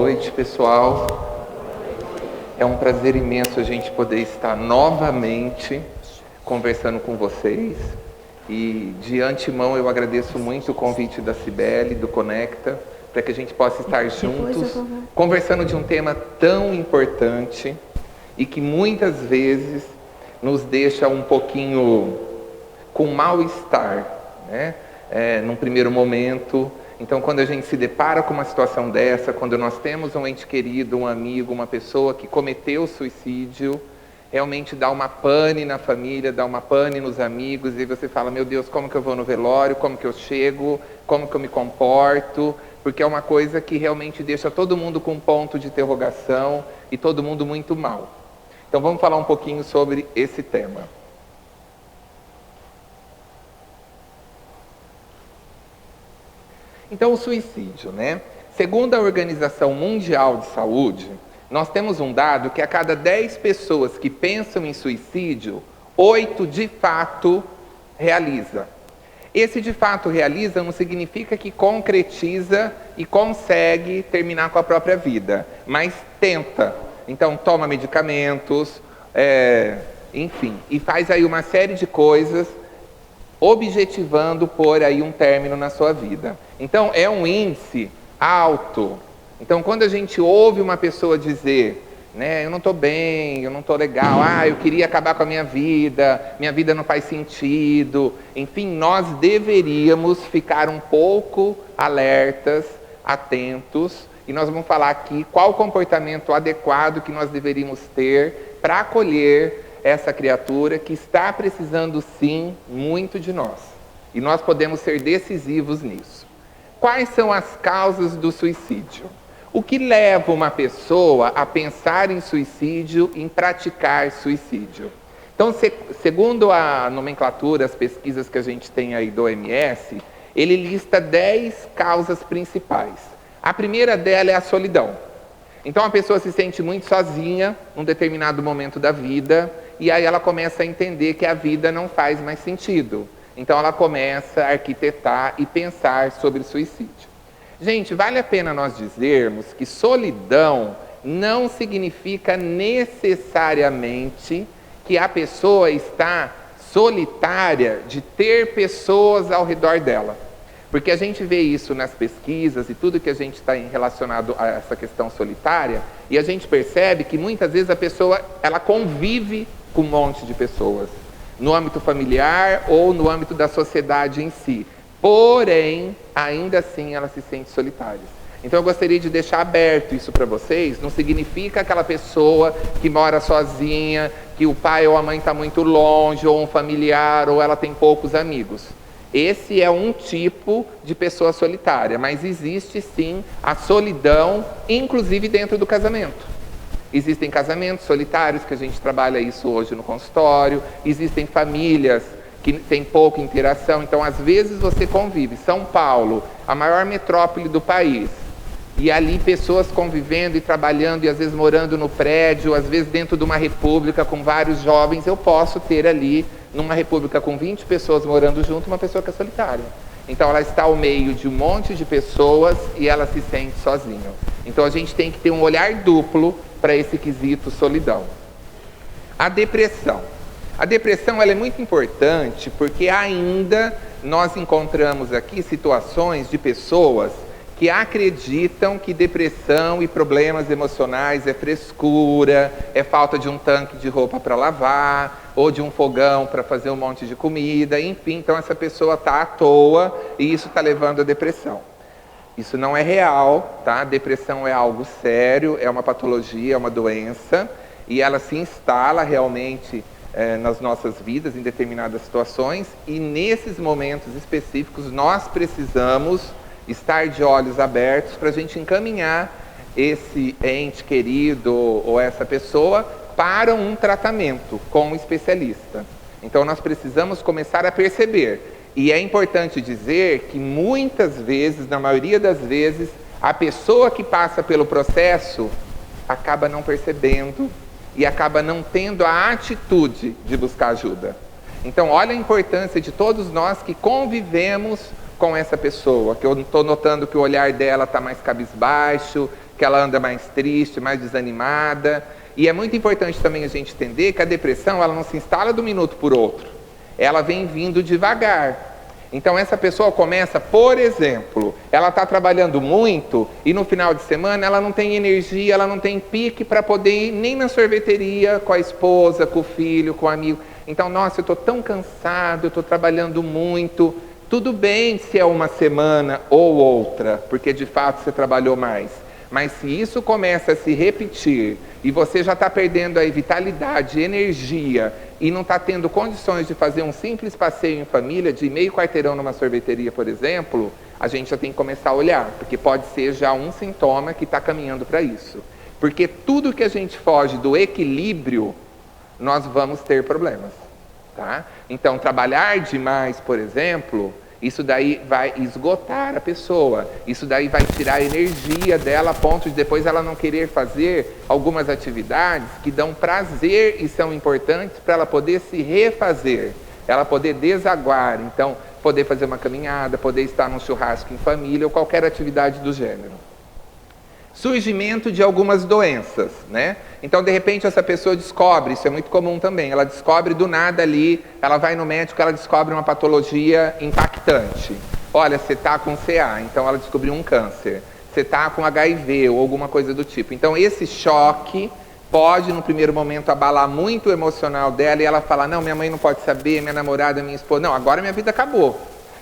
noite, pessoal. É um prazer imenso a gente poder estar novamente conversando com vocês. E de antemão eu agradeço muito o convite da Cibele, do Conecta, para que a gente possa estar juntos, conversando de um tema tão importante e que muitas vezes nos deixa um pouquinho com mal-estar, né? Num primeiro momento. Então, quando a gente se depara com uma situação dessa, quando nós temos um ente querido, um amigo, uma pessoa que cometeu suicídio, realmente dá uma pane na família, dá uma pane nos amigos, e você fala, meu Deus, como que eu vou no velório, como que eu chego, como que eu me comporto, porque é uma coisa que realmente deixa todo mundo com um ponto de interrogação e todo mundo muito mal. Então, vamos falar um pouquinho sobre esse tema. Então, o suicídio, né? Segundo a Organização Mundial de Saúde, nós temos um dado que a cada 10 pessoas que pensam em suicídio, 8 de fato realiza. Esse de fato realiza não significa que concretiza e consegue terminar com a própria vida, mas tenta. Então, toma medicamentos, enfim, e faz aí uma série de coisas objetivando pôr aí um término na sua vida. Então, é um índice alto. Então, quando a gente ouve uma pessoa dizer, né, eu não estou bem, eu não estou legal, eu queria acabar com a minha vida não faz sentido, enfim, nós deveríamos ficar um pouco alertas, atentos, e nós vamos falar aqui qual o comportamento adequado que nós deveríamos ter para acolher essa criatura que está precisando, sim, muito de nós. E nós podemos ser decisivos nisso. Quais são as causas do suicídio? O que leva uma pessoa a pensar em suicídio, em praticar suicídio? Então, segundo a nomenclatura, as pesquisas que a gente tem aí do OMS, ele lista 10 causas principais. A primeira dela é a solidão. Então, a pessoa se sente muito sozinha num determinado momento da vida, e aí ela começa a entender que a vida não faz mais sentido. Então ela começa a arquitetar e pensar sobre suicídio. Gente, vale a pena nós dizermos que solidão não significa necessariamente que a pessoa está solitária de ter pessoas ao redor dela. Porque a gente vê isso nas pesquisas e tudo que a gente está relacionado a essa questão solitária, e a gente percebe que muitas vezes a pessoa ela convive com um monte de pessoas, no âmbito familiar ou no âmbito da sociedade em si. Porém, ainda assim ela se sente solitária. Então eu gostaria de deixar aberto isso para vocês. Não significa aquela pessoa que mora sozinha, que o pai ou a mãe está muito longe, ou um familiar, ou ela tem poucos amigos. Esse é um tipo de pessoa solitária, mas existe sim a solidão, inclusive dentro do casamento. Existem casamentos solitários, que a gente trabalha isso hoje no consultório. Existem famílias que têm pouca interação. Então, às vezes, você convive. São Paulo, a maior metrópole do país. E ali pessoas convivendo e trabalhando, e às vezes morando no prédio, às vezes dentro de uma república com vários jovens. Eu posso ter ali, numa república com 20 pessoas morando junto, uma pessoa que é solitária. Então, ela está ao meio de um monte de pessoas e ela se sente sozinha. Então, a gente tem que ter um olhar duplo para esse quesito solidão. A depressão. A depressão ela é muito importante porque ainda nós encontramos aqui situações de pessoas que acreditam que depressão e problemas emocionais é frescura, é falta de um tanque de roupa para lavar, ou de um fogão para fazer um monte de comida, enfim, então essa pessoa está à toa e isso está levando à depressão. Isso não é real, tá? Depressão é algo sério, é uma patologia, é uma doença, e ela se instala realmente nas nossas vidas, em determinadas situações, e nesses momentos específicos nós precisamos estar de olhos abertos para a gente encaminhar esse ente querido ou essa pessoa para um tratamento com um especialista. Então nós precisamos começar a perceber. E é importante dizer que muitas vezes, na maioria das vezes, a pessoa que passa pelo processo acaba não percebendo e acaba não tendo a atitude de buscar ajuda. Então, olha a importância de todos nós que convivemos com essa pessoa, que eu estou notando que o olhar dela está mais cabisbaixo, que ela anda mais triste, mais desanimada. E é muito importante também a gente entender que a depressão, ela não se instala de um minuto por outro. Ela vem vindo devagar. Então essa pessoa começa, por exemplo, ela está trabalhando muito e no final de semana ela não tem energia, ela não tem pique para poder ir nem na sorveteria com a esposa, com o filho, com o amigo. Então, nossa, eu estou tão cansado, eu estou trabalhando muito. Tudo bem se é uma semana ou outra, porque de fato você trabalhou mais. Mas se isso começa a se repetir e você já está perdendo a vitalidade, energia e não está tendo condições de fazer um simples passeio em família, de meio quarteirão numa sorveteria, por exemplo, a gente já tem que começar a olhar, porque pode ser já um sintoma que está caminhando para isso. Porque tudo que a gente foge do equilíbrio, nós vamos ter problemas. Tá? Então, trabalhar demais, por exemplo, isso daí vai esgotar a pessoa, isso daí vai tirar a energia dela a ponto de depois ela não querer fazer algumas atividades que dão prazer e são importantes para ela poder se refazer, ela poder desaguar, então poder fazer uma caminhada, poder estar num churrasco em família ou qualquer atividade do gênero. Surgimento de algumas doenças, né? Então, de repente, essa pessoa descobre, isso é muito comum também, ela descobre do nada ali, ela vai no médico, ela descobre uma patologia impactante. Olha, você está com CA, então ela descobriu um câncer. Você está com HIV ou alguma coisa do tipo. Então, esse choque pode, no primeiro momento, abalar muito o emocional dela e ela fala, não, minha mãe não pode saber, minha namorada, minha esposa, não, agora minha vida acabou.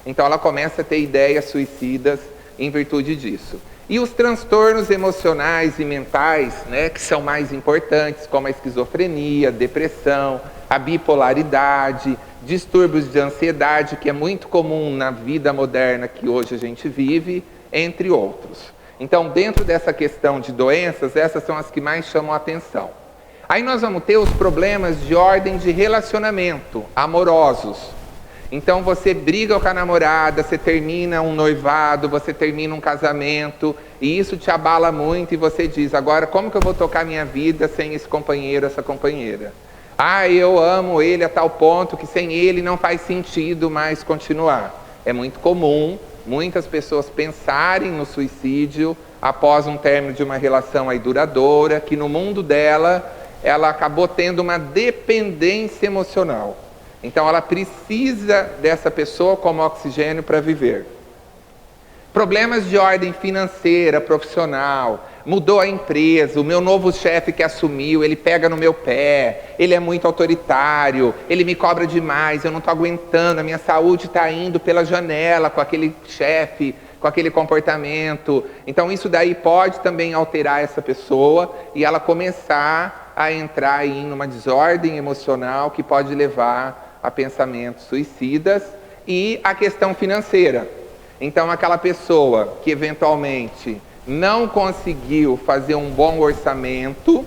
Então, ela começa a ter ideias suicidas em virtude disso. E os transtornos emocionais e mentais, né, que são mais importantes, como a esquizofrenia, depressão, a bipolaridade, distúrbios de ansiedade, que é muito comum na vida moderna que hoje a gente vive, entre outros. Então, dentro dessa questão de doenças, essas são as que mais chamam a atenção. Aí nós vamos ter os problemas de ordem de relacionamento, amorosos. Então você briga com a namorada, você termina um noivado, você termina um casamento, e isso te abala muito e você diz, agora como que eu vou tocar minha vida sem esse companheiro, essa companheira? Ah, eu amo ele a tal ponto que sem ele não faz sentido mais continuar. É muito comum muitas pessoas pensarem no suicídio após um término de uma relação aí duradoura, que no mundo dela, ela acabou tendo uma dependência emocional. Então, ela precisa dessa pessoa como oxigênio para viver. Problemas de ordem financeira, profissional, mudou a empresa, o meu novo chefe que assumiu, ele pega no meu pé, ele é muito autoritário, ele me cobra demais, eu não estou aguentando, a minha saúde está indo pela janela com aquele chefe, com aquele comportamento. Então, isso daí pode também alterar essa pessoa e ela começar a entrar aí em uma desordem emocional que pode levar a pensamentos suicidas. E a questão financeira. Então, aquela pessoa que eventualmente não conseguiu fazer um bom orçamento,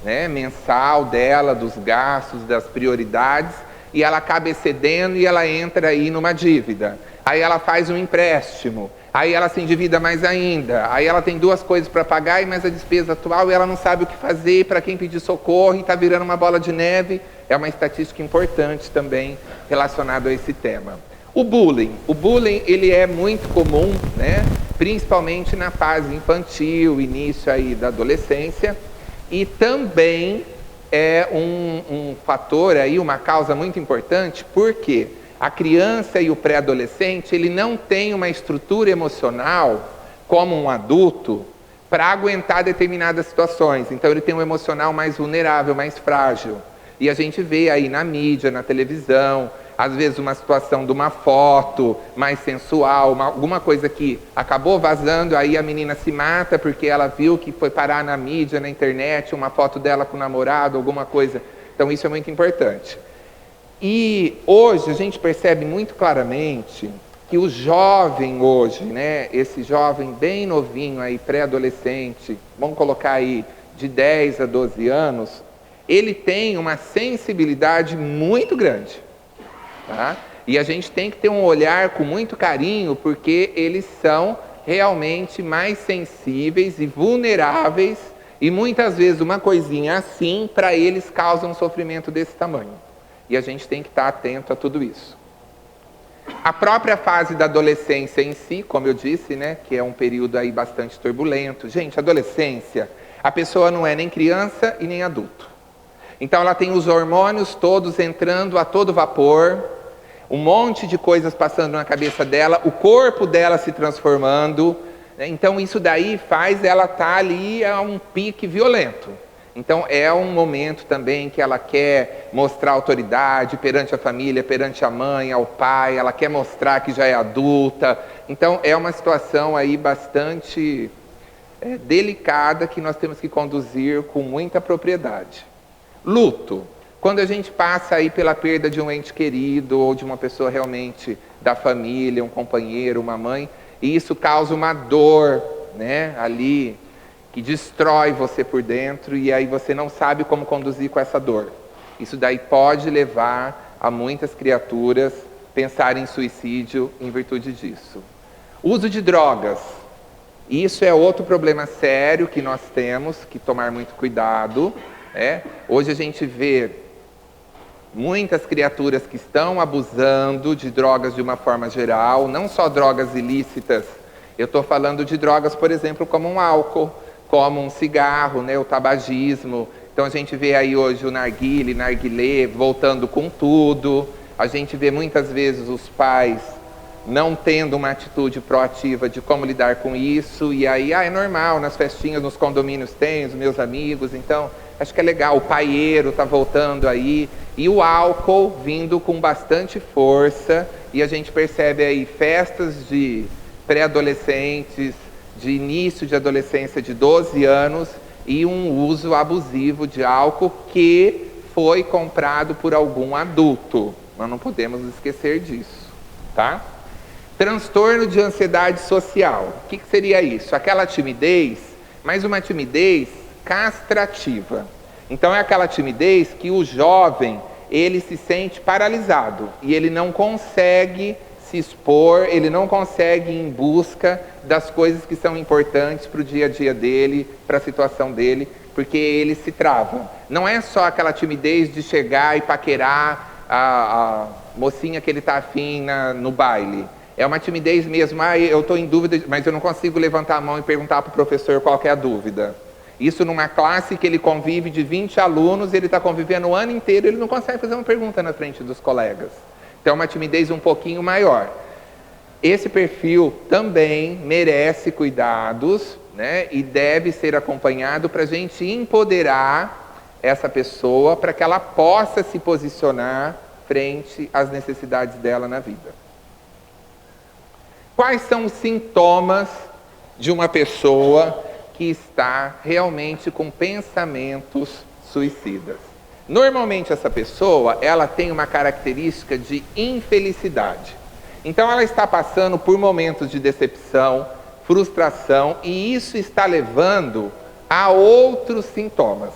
né, mensal dela, dos gastos, das prioridades, e ela acaba excedendo e ela entra aí numa dívida. Aí ela faz um empréstimo, aí ela se endivida mais ainda, aí ela tem duas coisas para pagar, mas a despesa atual e ela não sabe o que fazer, para quem pedir socorro, e está virando uma bola de neve. É uma estatística importante também relacionada a esse tema. O bullying ele é muito comum, né? Principalmente na fase infantil, início aí da adolescência, e também é um fator aí, uma causa muito importante, porque a criança e o pré-adolescente, ele não tem uma estrutura emocional como um adulto para aguentar determinadas situações. Então ele tem um emocional mais vulnerável, mais frágil. E a gente vê aí na mídia, na televisão, às vezes uma situação de uma foto mais sensual, alguma coisa que acabou vazando, aí a menina se mata porque ela viu que foi parar na mídia, na internet, uma foto dela com o namorado, alguma coisa. Então isso é muito importante. E hoje a gente percebe muito claramente que o jovem hoje, né, esse jovem bem novinho aí, pré-adolescente, vamos colocar aí de 10 a 12 anos, ele tem uma sensibilidade muito grande. Tá? E a gente tem que ter um olhar com muito carinho, porque eles são realmente mais sensíveis e vulneráveis, e muitas vezes uma coisinha assim, para eles causa um sofrimento desse tamanho. E a gente tem que estar atento a tudo isso. A própria fase da adolescência em si, como eu disse, né, que é um período aí bastante turbulento. Gente, adolescência, a pessoa não é nem criança e nem adulto. Então ela tem os hormônios todos entrando a todo vapor, um monte de coisas passando na cabeça dela, o corpo dela se transformando, né? Então isso daí faz ela estar ali a um pique violento. Então é um momento também que ela quer mostrar autoridade perante a família, perante a mãe, ao pai, ela quer mostrar que já é adulta. Então é uma situação aí bastante delicada que nós temos que conduzir com muita propriedade. Luto. Quando a gente passa aí pela perda de um ente querido ou de uma pessoa realmente da família, um companheiro, uma mãe, e isso causa uma dor, né, ali, que destrói você por dentro e aí você não sabe como conduzir com essa dor. Isso daí pode levar a muitas criaturas pensarem em suicídio em virtude disso. Uso de drogas. Isso é outro problema sério que nós temos que tomar muito cuidado. Hoje a gente vê muitas criaturas que estão abusando de drogas de uma forma geral, não só drogas ilícitas. Eu estou falando de drogas, por exemplo, como um álcool, como um cigarro, né, o tabagismo. Então a gente vê aí hoje o narguilé voltando com tudo. A gente vê muitas vezes os pais não tendo uma atitude proativa de como lidar com isso. E aí, é normal, nas festinhas, nos condomínios tem, os meus amigos. Então, acho que é legal, o paieiro está voltando aí. E o álcool vindo com bastante força. E a gente percebe aí festas de pré-adolescentes, de início de adolescência de 12 anos e um uso abusivo de álcool que foi comprado por algum adulto. Nós não podemos esquecer disso, tá? Transtorno de ansiedade social. O que seria isso? Aquela timidez, mas uma timidez castrativa. Então é aquela timidez que o jovem, ele se sente paralisado e ele não consegue se expor, ele não consegue ir em busca das coisas que são importantes para o dia a dia dele, para a situação dele, porque ele se trava. Não é só aquela timidez de chegar e paquerar a mocinha que ele está afim no baile. É uma timidez mesmo, eu estou em dúvida, mas eu não consigo levantar a mão e perguntar para o professor qual que é a dúvida. Isso numa classe que ele convive de 20 alunos, ele está convivendo o ano inteiro, ele não consegue fazer uma pergunta na frente dos colegas. Então é uma timidez um pouquinho maior. Esse perfil também merece cuidados, né, e deve ser acompanhado para a gente empoderar essa pessoa para que ela possa se posicionar frente às necessidades dela na vida. Quais são os sintomas de uma pessoa que está realmente com pensamentos suicidas? Normalmente essa pessoa, ela tem uma característica de infelicidade. Então ela está passando por momentos de decepção, frustração, e isso está levando a outros sintomas.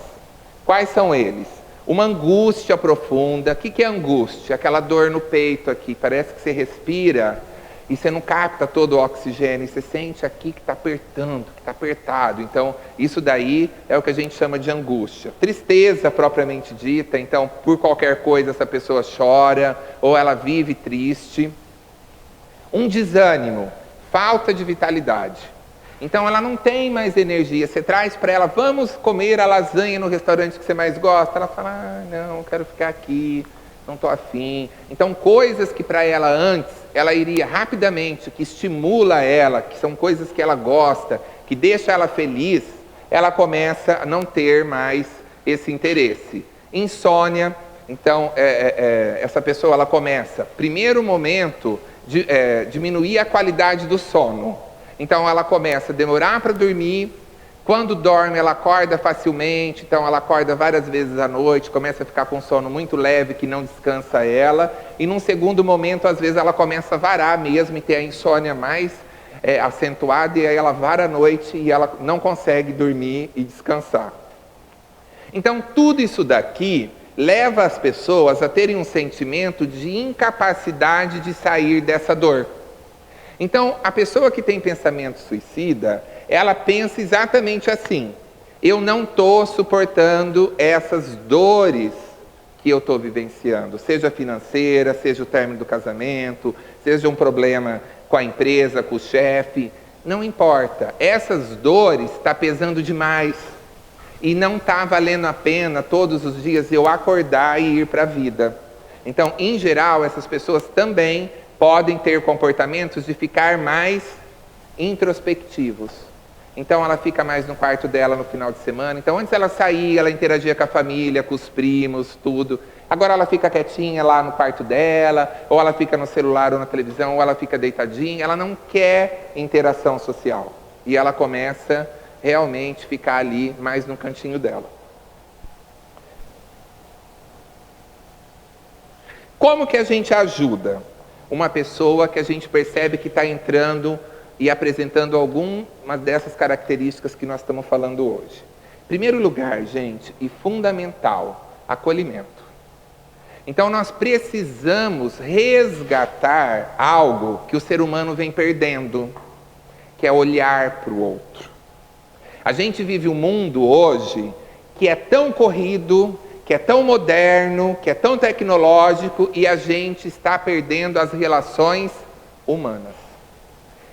Quais são eles? Uma angústia profunda. O que é angústia? Aquela dor no peito aqui, parece que você respira e você não capta todo o oxigênio, e você sente aqui que está apertando, que está apertado. Então, isso daí é o que a gente chama de angústia. Tristeza, propriamente dita. Então, por qualquer coisa, essa pessoa chora, ou ela vive triste. Um desânimo, falta de vitalidade. Então, ela não tem mais energia. Você traz para ela, vamos comer a lasanha no restaurante que você mais gosta. Ela fala, não, quero ficar aqui, não estou afim. Então, coisas que para ela antes, ela iria rapidamente, que estimula ela, que são coisas que ela gosta, que deixa ela feliz, ela começa a não ter mais esse interesse. Insônia, então essa pessoa ela começa, primeiro momento, diminuir a qualidade do sono. Então ela começa a demorar para dormir. Quando dorme, ela acorda facilmente, então ela acorda várias vezes à noite, começa a ficar com sono muito leve, que não descansa ela. E num segundo momento, às vezes, ela começa a varar mesmo e ter a insônia mais acentuada, e aí ela vara à noite e ela não consegue dormir e descansar. Então, tudo isso daqui leva as pessoas a terem um sentimento de incapacidade de sair dessa dor. Então, a pessoa que tem pensamento suicida, ela pensa exatamente assim: eu não estou suportando essas dores que eu estou vivenciando, seja financeira, seja o término do casamento, seja um problema com a empresa, com o chefe, não importa. Essas dores estão pesando demais e não está valendo a pena todos os dias eu acordar e ir para a vida. Então, em geral, essas pessoas também podem ter comportamentos de ficar mais introspectivos. Então ela fica mais no quarto dela no final de semana. Então antes ela saía, ela interagia com a família, com os primos, tudo. Agora ela fica quietinha lá no quarto dela, ou ela fica no celular ou na televisão, ou ela fica deitadinha. Ela não quer interação social. E ela começa realmente a ficar ali mais no cantinho dela. Como que a gente ajuda uma pessoa que a gente percebe que está entrando e apresentando alguma dessas características que nós estamos falando hoje? Em primeiro lugar, gente, e fundamental, acolhimento. Então nós precisamos resgatar algo que o ser humano vem perdendo, que é olhar para o outro. A gente vive um mundo hoje que é tão corrido, que é tão moderno, que é tão tecnológico, e a gente está perdendo as relações humanas.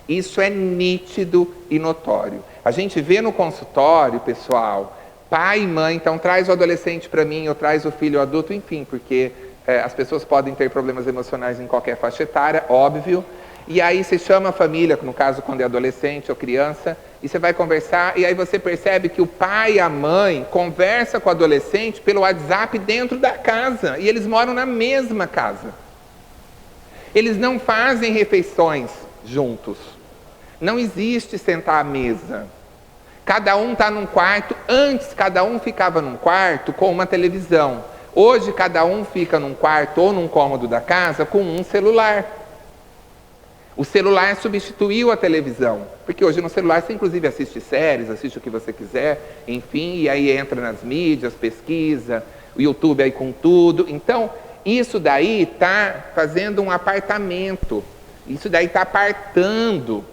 Isso é nítido e notório. A gente vê no consultório, pessoal, pai e mãe, então traz o adolescente para mim, ou traz o filho adulto, enfim, porque as pessoas podem ter problemas emocionais em qualquer faixa etária, óbvio. E aí você chama a família, no caso quando é adolescente ou criança, e você vai conversar, e aí você percebe que o pai e a mãe conversam com o adolescente pelo WhatsApp dentro da casa, e eles moram na mesma casa. Eles não fazem refeições juntos. Não existe sentar à mesa. Cada um está num quarto. Antes, cada um ficava num quarto com uma televisão. Hoje, cada um fica num quarto ou num cômodo da casa com um celular. O celular substituiu a televisão. Porque hoje no celular você inclusive assiste séries, assiste o que você quiser, enfim, e aí entra nas mídias, pesquisa, o YouTube aí com tudo. Então, isso daí está fazendo um apartamento. Isso daí está apartando,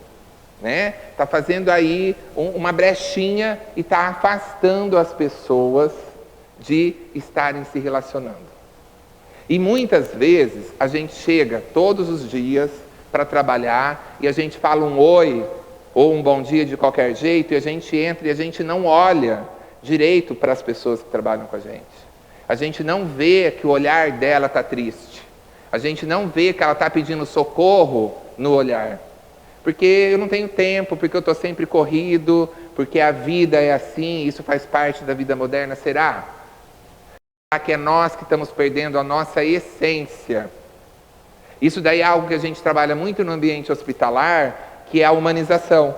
né? Está fazendo aí uma brechinha e está afastando as pessoas de estarem se relacionando. E muitas vezes a gente chega todos os dias para trabalhar e a gente fala um oi ou um bom dia de qualquer jeito, e a gente entra e a gente não olha direito para as pessoas que trabalham com a gente. A gente não vê que o olhar dela está triste. A gente não vê que ela está pedindo socorro no olhar. Porque eu não tenho tempo, porque eu estou sempre corrido, porque a vida é assim, isso faz parte da vida moderna. Será? Será que é nós que estamos perdendo a nossa essência? Isso daí é algo que a gente trabalha muito no ambiente hospitalar, que é a humanização.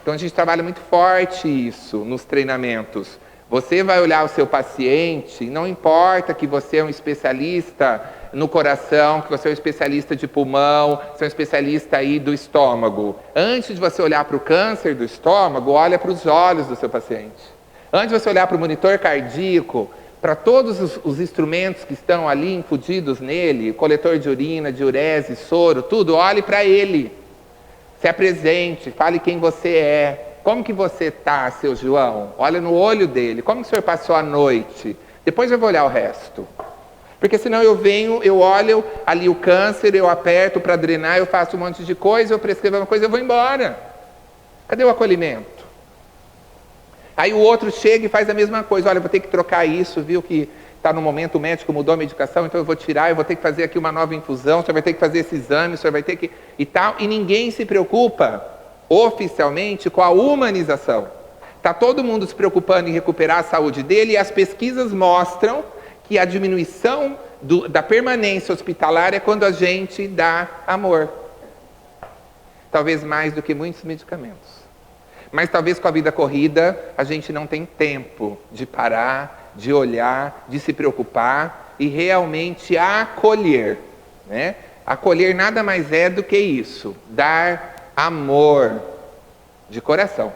Então a gente trabalha muito forte isso nos treinamentos. Você vai olhar o seu paciente, não importa que você é um especialista no coração, que você é um especialista de pulmão, você é um especialista aí do estômago. Antes de você olhar para o câncer do estômago, olha para os olhos do seu paciente. Antes de você olhar para o monitor cardíaco, para todos os instrumentos que estão ali infundidos nele, coletor de urina, diurese, soro, tudo, olhe para ele. Se apresente, fale quem você é. Como que você está, seu João? Olha no olho dele. Como que o senhor passou a noite? Depois eu vou olhar o resto. Porque senão eu venho, eu olho ali o câncer, eu aperto para drenar, eu faço um monte de coisa, eu prescrevo uma coisa, eu vou embora. Cadê o acolhimento? Aí o outro chega e faz a mesma coisa. Olha, eu vou ter que trocar isso, viu que está no momento, o médico mudou a medicação, então eu vou tirar, eu vou ter que fazer aqui uma nova infusão, o senhor vai ter que fazer esse exame, o senhor vai ter que... e tal. E ninguém se preocupa oficialmente com a humanização. Está todo mundo se preocupando em recuperar a saúde dele, e as pesquisas mostram que a diminuição da permanência hospitalar é quando a gente dá amor. Talvez mais do que muitos medicamentos. Mas talvez com a vida corrida a gente não tem tempo de parar, de olhar, de se preocupar e realmente acolher, né? Acolher nada mais é do que isso, dar amor de coração.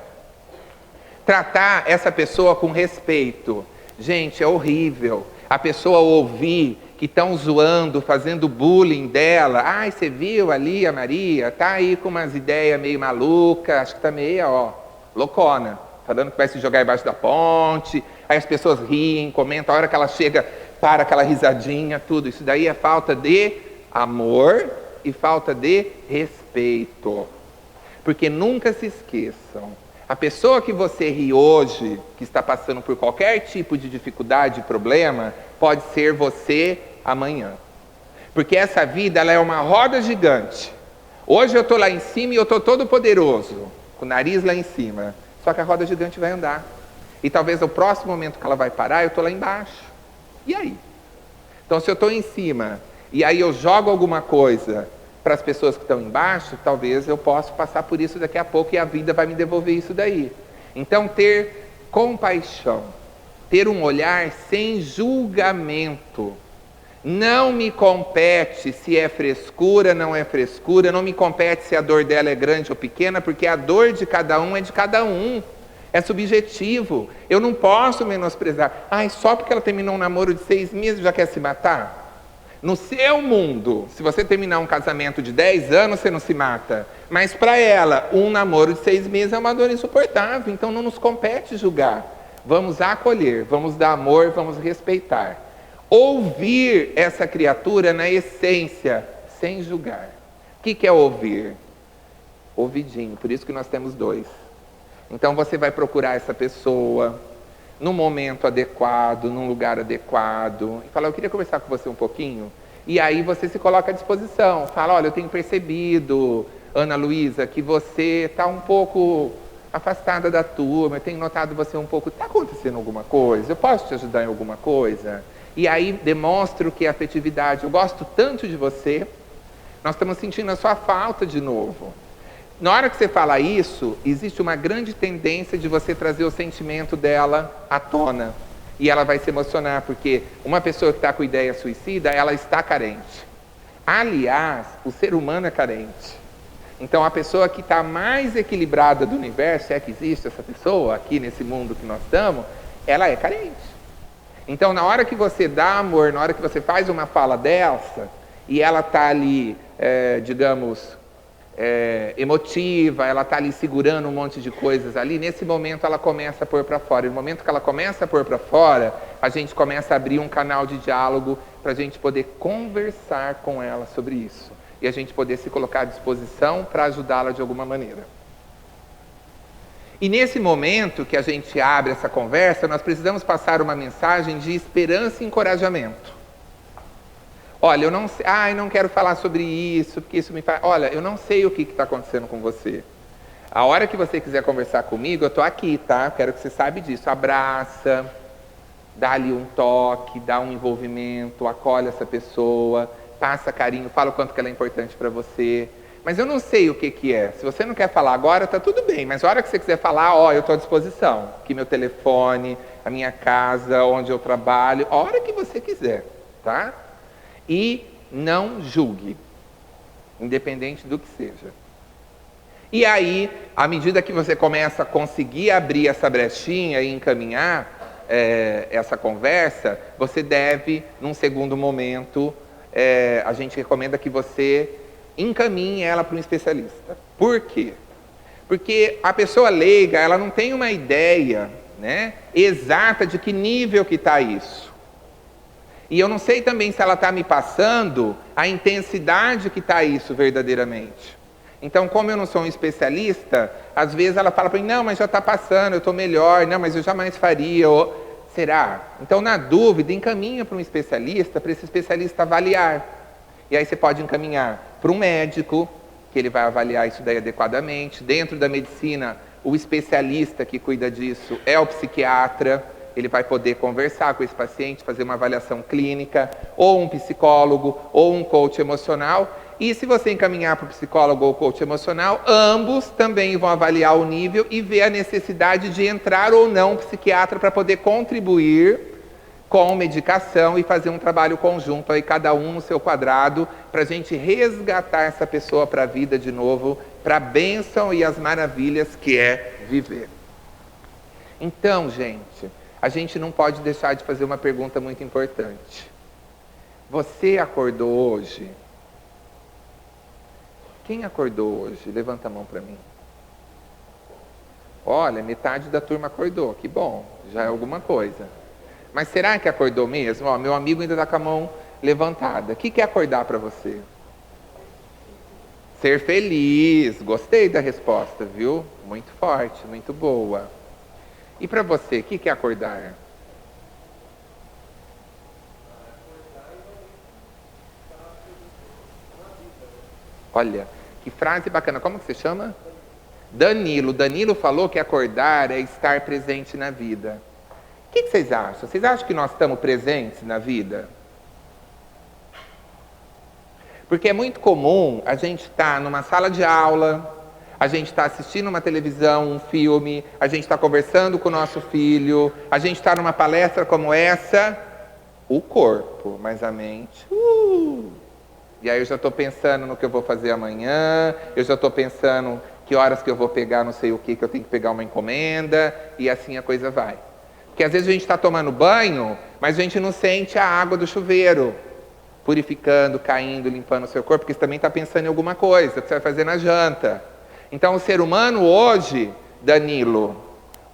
Tratar essa pessoa com respeito. Gente, é horrível a pessoa ouvir que estão zoando, fazendo bullying dela. Ai, você viu ali a Maria? Tá aí com umas ideias meio malucas, acho que tá meio, loucona. Falando que vai se jogar embaixo da ponte. Aí as pessoas riem, comentam. A hora que ela chega para aquela risadinha, tudo. Isso daí é falta de amor e falta de respeito. Porque nunca se esqueçam, a pessoa que você ri hoje, que está passando por qualquer tipo de dificuldade, problema, pode ser você amanhã. Porque essa vida, ela é uma roda gigante. Hoje eu estou lá em cima e eu estou todo poderoso, com o nariz lá em cima. Só que a roda gigante vai andar. E talvez no próximo momento que ela vai parar, eu estou lá embaixo. E aí? Então se eu estou em cima, e aí eu jogo alguma coisa para as pessoas que estão embaixo, talvez eu possa passar por isso daqui a pouco e a vida vai me devolver isso daí. Então ter compaixão, ter um olhar sem julgamento. Não me compete se é frescura, não é frescura, não me compete se a dor dela é grande ou pequena, porque a dor de cada um é de cada um. É subjetivo. Eu não posso menosprezar. Só porque ela terminou um namoro de 6 meses já quer se matar? No seu mundo, se você terminar um casamento de 10 anos, você não se mata. Mas para ela, um namoro de 6 meses é uma dor insuportável. Então não nos compete julgar. Vamos acolher, vamos dar amor, vamos respeitar. Ouvir essa criatura na essência, sem julgar. O que é ouvir? Ouvidinho, por isso que nós temos 2. Então você vai procurar essa pessoa no momento adequado, num lugar adequado, e fala, eu queria conversar com você um pouquinho. E aí você se coloca à disposição, fala, olha, eu tenho percebido, Ana Luísa, que você está um pouco afastada da turma, eu tenho notado você um pouco, está acontecendo alguma coisa? Eu posso te ajudar em alguma coisa? E aí demonstro que a afetividade, eu gosto tanto de você, nós estamos sentindo a sua falta de novo. Na hora que você fala isso, existe uma grande tendência de você trazer o sentimento dela à tona. E ela vai se emocionar, porque uma pessoa que está com ideia suicida, ela está carente. Aliás, o ser humano é carente. Então a pessoa que está mais equilibrada do universo, se é que existe essa pessoa aqui nesse mundo que nós estamos, ela é carente. Então na hora que você dá amor, na hora que você faz uma fala dessa, e ela está ali, emotiva, ela está ali segurando um monte de coisas ali, nesse momento ela começa a pôr para fora. E no momento que ela começa a pôr para fora, a gente começa a abrir um canal de diálogo para a gente poder conversar com ela sobre isso. E a gente poder se colocar à disposição para ajudá-la de alguma maneira. E nesse momento que a gente abre essa conversa, nós precisamos passar uma mensagem de esperança e encorajamento. Olha, eu não sei, eu não quero falar sobre isso, porque isso me faz... Olha, eu não sei o que está acontecendo com você. A hora que você quiser conversar comigo, eu estou aqui, tá? Quero que você saiba disso. Abraça, dá ali um toque, dá um envolvimento, acolhe essa pessoa, passa carinho, fala o quanto que ela é importante para você. Mas eu não sei o que é. Se você não quer falar agora, está tudo bem. Mas a hora que você quiser falar, eu estou à disposição. Aqui meu telefone, a minha casa, onde eu trabalho, a hora que você quiser, tá? E não julgue, independente do que seja. E aí, à medida que você começa a conseguir abrir essa brechinha e encaminhar essa conversa, você deve, num segundo momento, a gente recomenda que você encaminhe ela para um especialista. Por quê? Porque a pessoa leiga, ela não tem uma ideia, né, exata de que nível que está isso. E eu não sei também se ela está me passando a intensidade que está isso verdadeiramente. Então, como eu não sou um especialista, às vezes ela fala para mim, não, mas já está passando, eu estou melhor, não, mas eu jamais faria, será? Então, na dúvida, encaminha para um especialista, para esse especialista avaliar. E aí você pode encaminhar para um médico, que ele vai avaliar isso daí adequadamente. Dentro da medicina, o especialista que cuida disso é o psiquiatra. Ele vai poder conversar com esse paciente, fazer uma avaliação clínica, ou um psicólogo, ou um coach emocional. E se você encaminhar para o psicólogo ou coach emocional, ambos também vão avaliar o nível e ver a necessidade de entrar ou não um psiquiatra para poder contribuir com medicação e fazer um trabalho conjunto, aí cada um no seu quadrado, para a gente resgatar essa pessoa para a vida de novo, para a bênção e as maravilhas que é viver. Então, gente, a gente não pode deixar de fazer uma pergunta muito importante. Você acordou hoje? Quem acordou hoje? Levanta a mão para mim. Olha, metade da turma acordou, que bom, já é alguma coisa. Mas será que acordou mesmo? Ó, meu amigo ainda está com a mão levantada. O que é acordar para você? Ser feliz. Gostei da resposta, viu? Muito forte, muito boa. E para você, o que é acordar? Olha, que frase bacana. Como que você chama? Danilo. Danilo falou que acordar é estar presente na vida. O que vocês acham? Vocês acham que nós estamos presentes na vida? Porque é muito comum a gente estar numa sala de aula, a gente está assistindo uma televisão, um filme, a gente está conversando com o nosso filho, a gente está numa palestra como essa, o corpo, mas a mente... E aí eu já estou pensando no que eu vou fazer amanhã, eu já estou pensando que horas que eu vou pegar não sei o que eu tenho que pegar uma encomenda, e assim a coisa vai. Porque às vezes a gente está tomando banho, mas a gente não sente a água do chuveiro, purificando, caindo, limpando o seu corpo, porque você também está pensando em alguma coisa que você vai fazer na janta. Então o ser humano hoje, Danilo,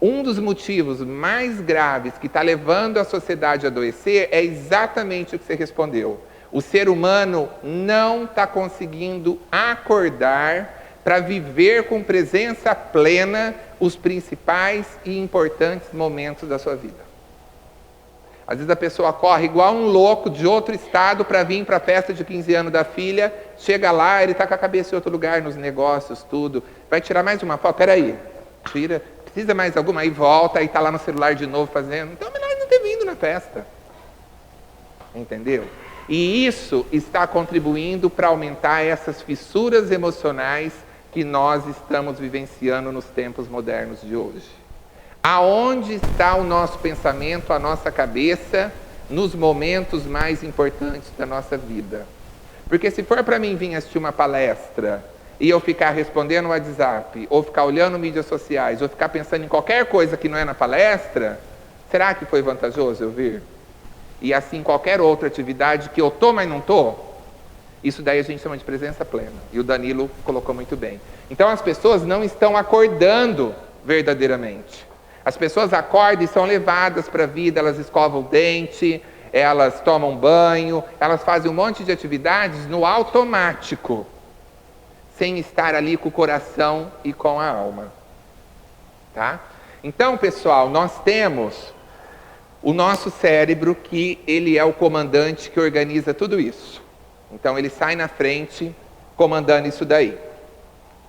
um dos motivos mais graves que está levando a sociedade a adoecer é exatamente o que você respondeu. O ser humano não está conseguindo acordar para viver com presença plena os principais e importantes momentos da sua vida. Às vezes a pessoa corre igual um louco de outro estado para vir para a festa de 15 anos da filha, chega lá, ele está com a cabeça em outro lugar, nos negócios, tudo. Vai tirar mais uma foto? Peraí, tira, precisa mais alguma? Aí volta, aí está lá no celular de novo fazendo. Então é melhor não ter vindo na festa. Entendeu? E isso está contribuindo para aumentar essas fissuras emocionais que nós estamos vivenciando nos tempos modernos de hoje. Aonde está o nosso pensamento, a nossa cabeça, nos momentos mais importantes da nossa vida? Porque se for para mim vir assistir uma palestra e eu ficar respondendo no WhatsApp, ou ficar olhando mídias sociais, ou ficar pensando em qualquer coisa que não é na palestra, será que foi vantajoso eu vir? E assim qualquer outra atividade que eu estou, mas não estou, isso daí a gente chama de presença plena. E o Danilo colocou muito bem. Então as pessoas não estão acordando verdadeiramente. As pessoas acordam e são levadas para a vida, elas escovam o dente, elas tomam banho, elas fazem um monte de atividades no automático, sem estar ali com o coração e com a alma. Tá? Então, pessoal, nós temos o nosso cérebro, que ele é o comandante que organiza tudo isso. Então ele sai na frente comandando isso daí.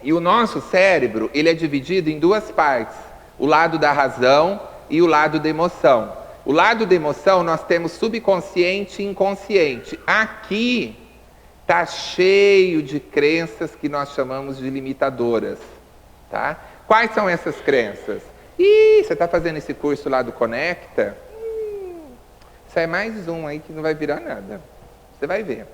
E o nosso cérebro, ele é dividido em duas partes. O lado da razão e o lado da emoção. O lado da emoção nós temos subconsciente e inconsciente. Aqui está cheio de crenças que nós chamamos de limitadoras. Tá? Quais são essas crenças? Você está fazendo esse curso lá do Conecta? Isso é mais um aí que não vai virar nada. Você vai ver.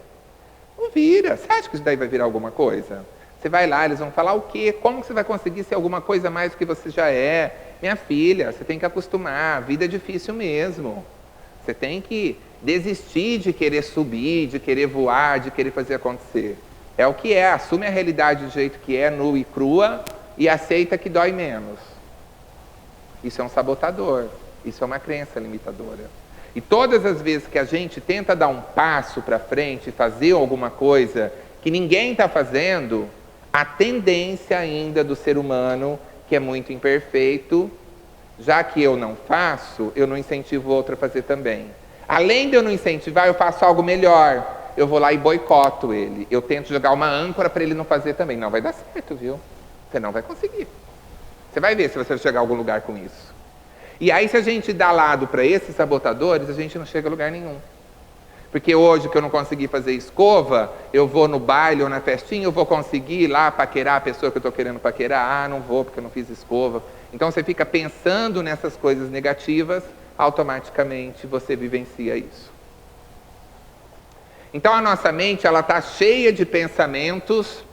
Não vira. Você acha que isso daí vai virar alguma coisa? Você vai lá, eles vão falar o quê? Como que você vai conseguir ser alguma coisa mais do que você já é? Minha filha, você tem que acostumar. A vida é difícil mesmo. Você tem que desistir de querer subir, de querer voar, de querer fazer acontecer. É o que é. Assume a realidade do jeito que é, nua e crua, e aceita que dói menos. Isso é um sabotador. Isso é uma crença limitadora. E todas as vezes que a gente tenta dar um passo para frente, fazer alguma coisa que ninguém está fazendo, a tendência ainda do ser humano, que é muito imperfeito, já que eu não faço, eu não incentivo outro a fazer também. Além de eu não incentivar, eu faço algo melhor. Eu vou lá e boicoto ele. Eu tento jogar uma âncora para ele não fazer também. Não vai dar certo, viu? Você não vai conseguir. Você vai ver se você chegar a algum lugar com isso. E aí, se a gente dá lado para esses sabotadores, a gente não chega a lugar nenhum. Porque hoje que eu não consegui fazer escova, eu vou no baile ou na festinha, eu vou conseguir ir lá paquerar a pessoa que eu estou querendo paquerar. Ah, não vou porque eu não fiz escova. Então você fica pensando nessas coisas negativas, automaticamente você vivencia isso. Então a nossa mente, ela está cheia de pensamentos,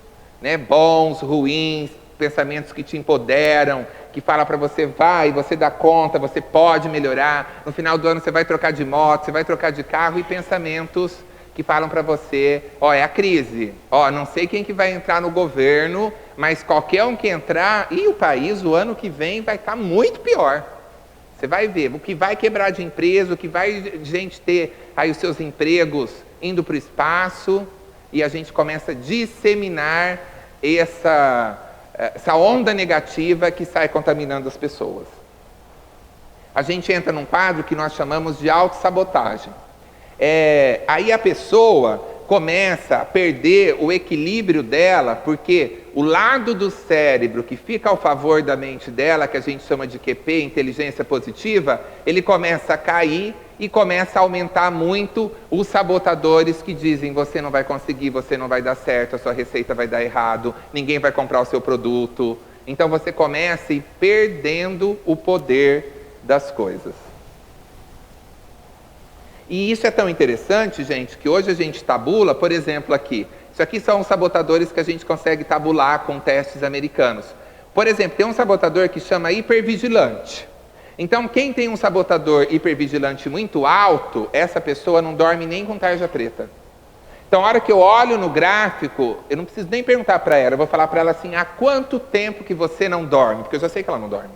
né, bons, ruins, pensamentos que te empoderam, que fala para você, vai, você dá conta, você pode melhorar, no final do ano você vai trocar de moto, você vai trocar de carro, e pensamentos que falam para você, é a crise, não sei quem que vai entrar no governo, mas qualquer um que entrar, e o país, o ano que vem, vai estar muito pior. Você vai ver o que vai quebrar de empresa, o que vai gente ter aí os seus empregos indo para o espaço, e a gente começa a disseminar essa onda negativa que sai contaminando as pessoas. A gente entra num quadro que nós chamamos de autossabotagem. Aí a pessoa começa a perder o equilíbrio dela, porque o lado do cérebro que fica ao favor da mente dela, que a gente chama de QP, inteligência positiva, ele começa a cair e começa a aumentar muito os sabotadores que dizem: você não vai conseguir, você não vai dar certo, a sua receita vai dar errado, ninguém vai comprar o seu produto. Então você começa a ir perdendo o poder das coisas. E isso é tão interessante, gente, que hoje a gente tabula, por exemplo, aqui. Isso aqui são os sabotadores que a gente consegue tabular com testes americanos. Por exemplo, tem um sabotador que chama hipervigilante. Então, quem tem um sabotador hipervigilante muito alto, essa pessoa não dorme nem com tarja preta. Então, a hora que eu olho no gráfico, eu não preciso nem perguntar para ela, eu vou falar para ela assim: há quanto tempo que você não dorme? Porque eu já sei que ela não dorme.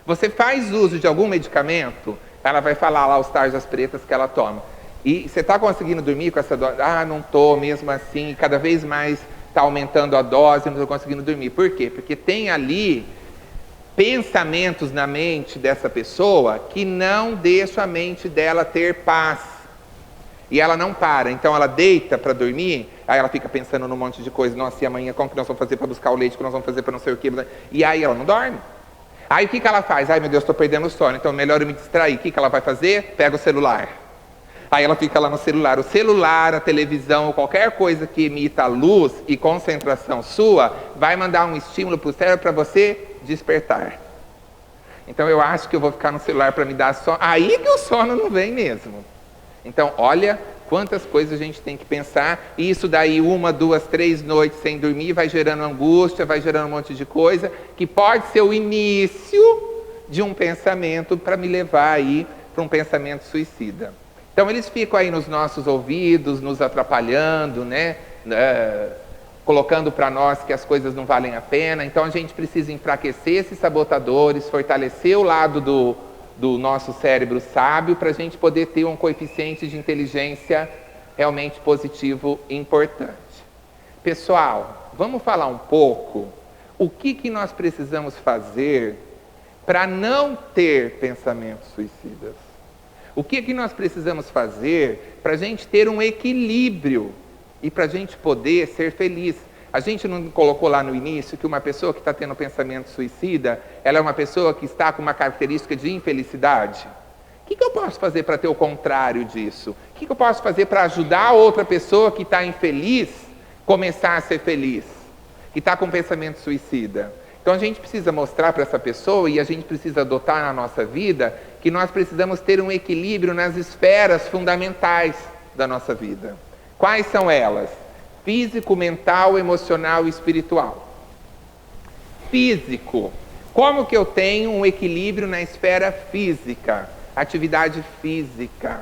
Você faz uso de algum medicamento? Ela vai falar lá os tarjas pretas que ela toma. E você está conseguindo dormir com essa dose? Ah, não estou, mesmo assim, cada vez mais está aumentando a dose, não estou conseguindo dormir. Por quê? Porque tem ali pensamentos na mente dessa pessoa que não deixam a mente dela ter paz. E ela não para. Então ela deita para dormir, aí ela fica pensando num monte de coisa. Nossa, e amanhã como que nós vamos fazer para buscar o leite, que nós vamos fazer para não sei o quê? E aí ela não dorme. Aí o que ela faz? Ai meu Deus, estou perdendo o sono, então melhor eu me distrair. O que ela vai fazer? Pega o celular. Aí ela fica lá no celular. O celular, a televisão, qualquer coisa que emita luz e concentração sua, vai mandar um estímulo para o cérebro para você despertar. Então eu acho que eu vou ficar no celular para me dar sono. Aí que o sono não vem mesmo. Então olha quantas coisas a gente tem que pensar. E isso daí 1, 2, 3 noites sem dormir vai gerando angústia, vai gerando um monte de coisa, que pode ser o início de um pensamento para me levar aí para um pensamento suicida. Então eles ficam aí nos nossos ouvidos, nos atrapalhando, né? Colocando para nós que as coisas não valem a pena. Então a gente precisa enfraquecer esses sabotadores, fortalecer o lado do nosso cérebro sábio, para a gente poder ter um coeficiente de inteligência realmente positivo e importante. Pessoal, vamos falar um pouco o que nós precisamos fazer para não ter pensamentos suicidas. O que nós precisamos fazer para a gente ter um equilíbrio e para a gente poder ser feliz. A gente não colocou lá no início que uma pessoa que está tendo pensamento suicida, ela é uma pessoa que está com uma característica de infelicidade? O que eu posso fazer para ter o contrário disso? O que eu posso fazer para ajudar a outra pessoa que está infeliz começar a ser feliz? Que está com pensamento suicida? Então a gente precisa mostrar para essa pessoa, e a gente precisa adotar na nossa vida, que nós precisamos ter um equilíbrio nas esferas fundamentais da nossa vida. Quais são elas? Físico, mental, emocional e espiritual. Físico. Como que eu tenho um equilíbrio na esfera física? Atividade física.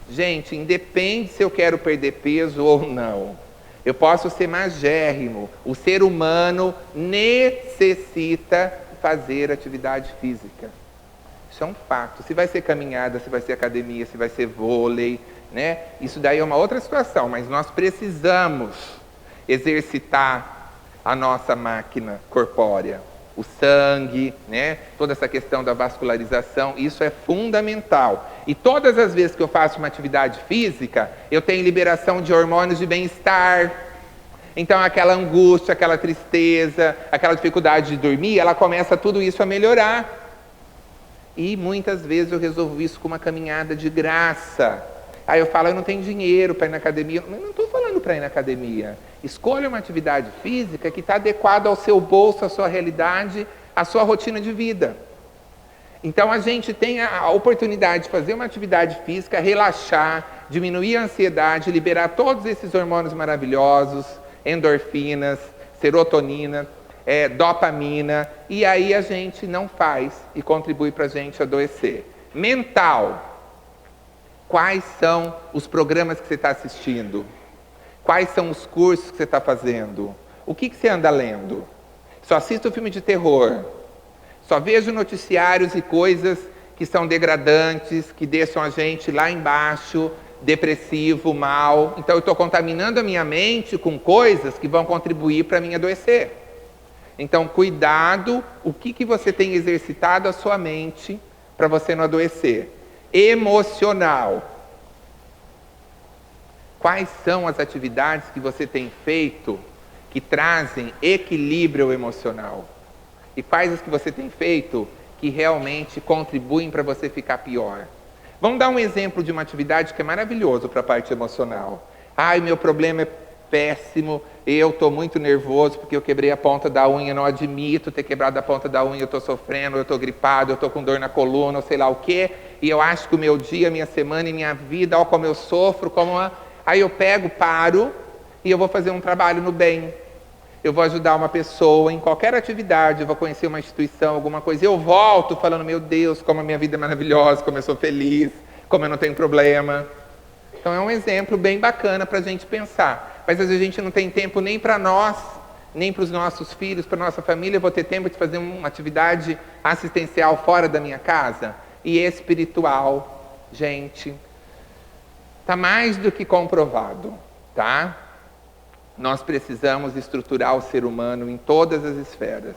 Gente, independe se eu quero perder peso ou não. Eu posso ser magérrimo. O ser humano necessita fazer atividade física. Isso é um fato. Se vai ser caminhada, se vai ser academia, se vai ser vôlei, né? Isso daí é uma outra situação, mas nós precisamos exercitar a nossa máquina corpórea. O sangue, né? Toda essa questão da vascularização, isso é fundamental. E todas as vezes que eu faço uma atividade física, eu tenho liberação de hormônios de bem-estar. Então aquela angústia, aquela tristeza, aquela dificuldade de dormir, ela começa tudo isso a melhorar. E muitas vezes eu resolvo isso com uma caminhada de graça. Aí eu falo, eu não tenho dinheiro para ir na academia. Eu não estou falando para ir na academia. Escolha uma atividade física que está adequada ao seu bolso, à sua realidade, à sua rotina de vida. Então a gente tem a oportunidade de fazer uma atividade física, relaxar, diminuir a ansiedade, liberar todos esses hormônios maravilhosos, endorfinas, serotonina, dopamina, e aí a gente não faz e contribui para a gente adoecer. Mental. Quais são os programas que você está assistindo? Quais são os cursos que você está fazendo? O que você anda lendo? Só assisto filme de terror. Só vejo noticiários e coisas que são degradantes, que deixam a gente lá embaixo, depressivo, mal. Então eu estou contaminando a minha mente com coisas que vão contribuir para mim adoecer. Então cuidado, o que você tem exercitado a sua mente para você não adoecer. Emocional. Quais são as atividades que você tem feito que trazem equilíbrio emocional? E quais as que você tem feito que realmente contribuem para você ficar pior? Vamos dar um exemplo de uma atividade que é maravilhoso para a parte emocional. Ai, meu problema é péssimo, eu estou muito nervoso porque eu quebrei a ponta da unha, não admito ter quebrado a ponta da unha, eu estou sofrendo, eu estou gripado, eu estou com dor na coluna, ou sei lá o quê, e eu acho que o meu dia, minha semana e minha vida, olha como eu sofro, Aí eu pego, paro e eu vou fazer um trabalho no bem. Eu vou ajudar uma pessoa em qualquer atividade, eu vou conhecer uma instituição, alguma coisa, e eu volto falando, meu Deus, como a minha vida é maravilhosa, como eu sou feliz, como eu não tenho problema. Então é um exemplo bem bacana para a gente pensar. Mas às vezes a gente não tem tempo nem para nós, nem para os nossos filhos, para a nossa família. Eu vou ter tempo de fazer uma atividade assistencial fora da minha casa? E espiritual, gente, está mais do que comprovado, tá? Nós precisamos estruturar o ser humano em todas as esferas.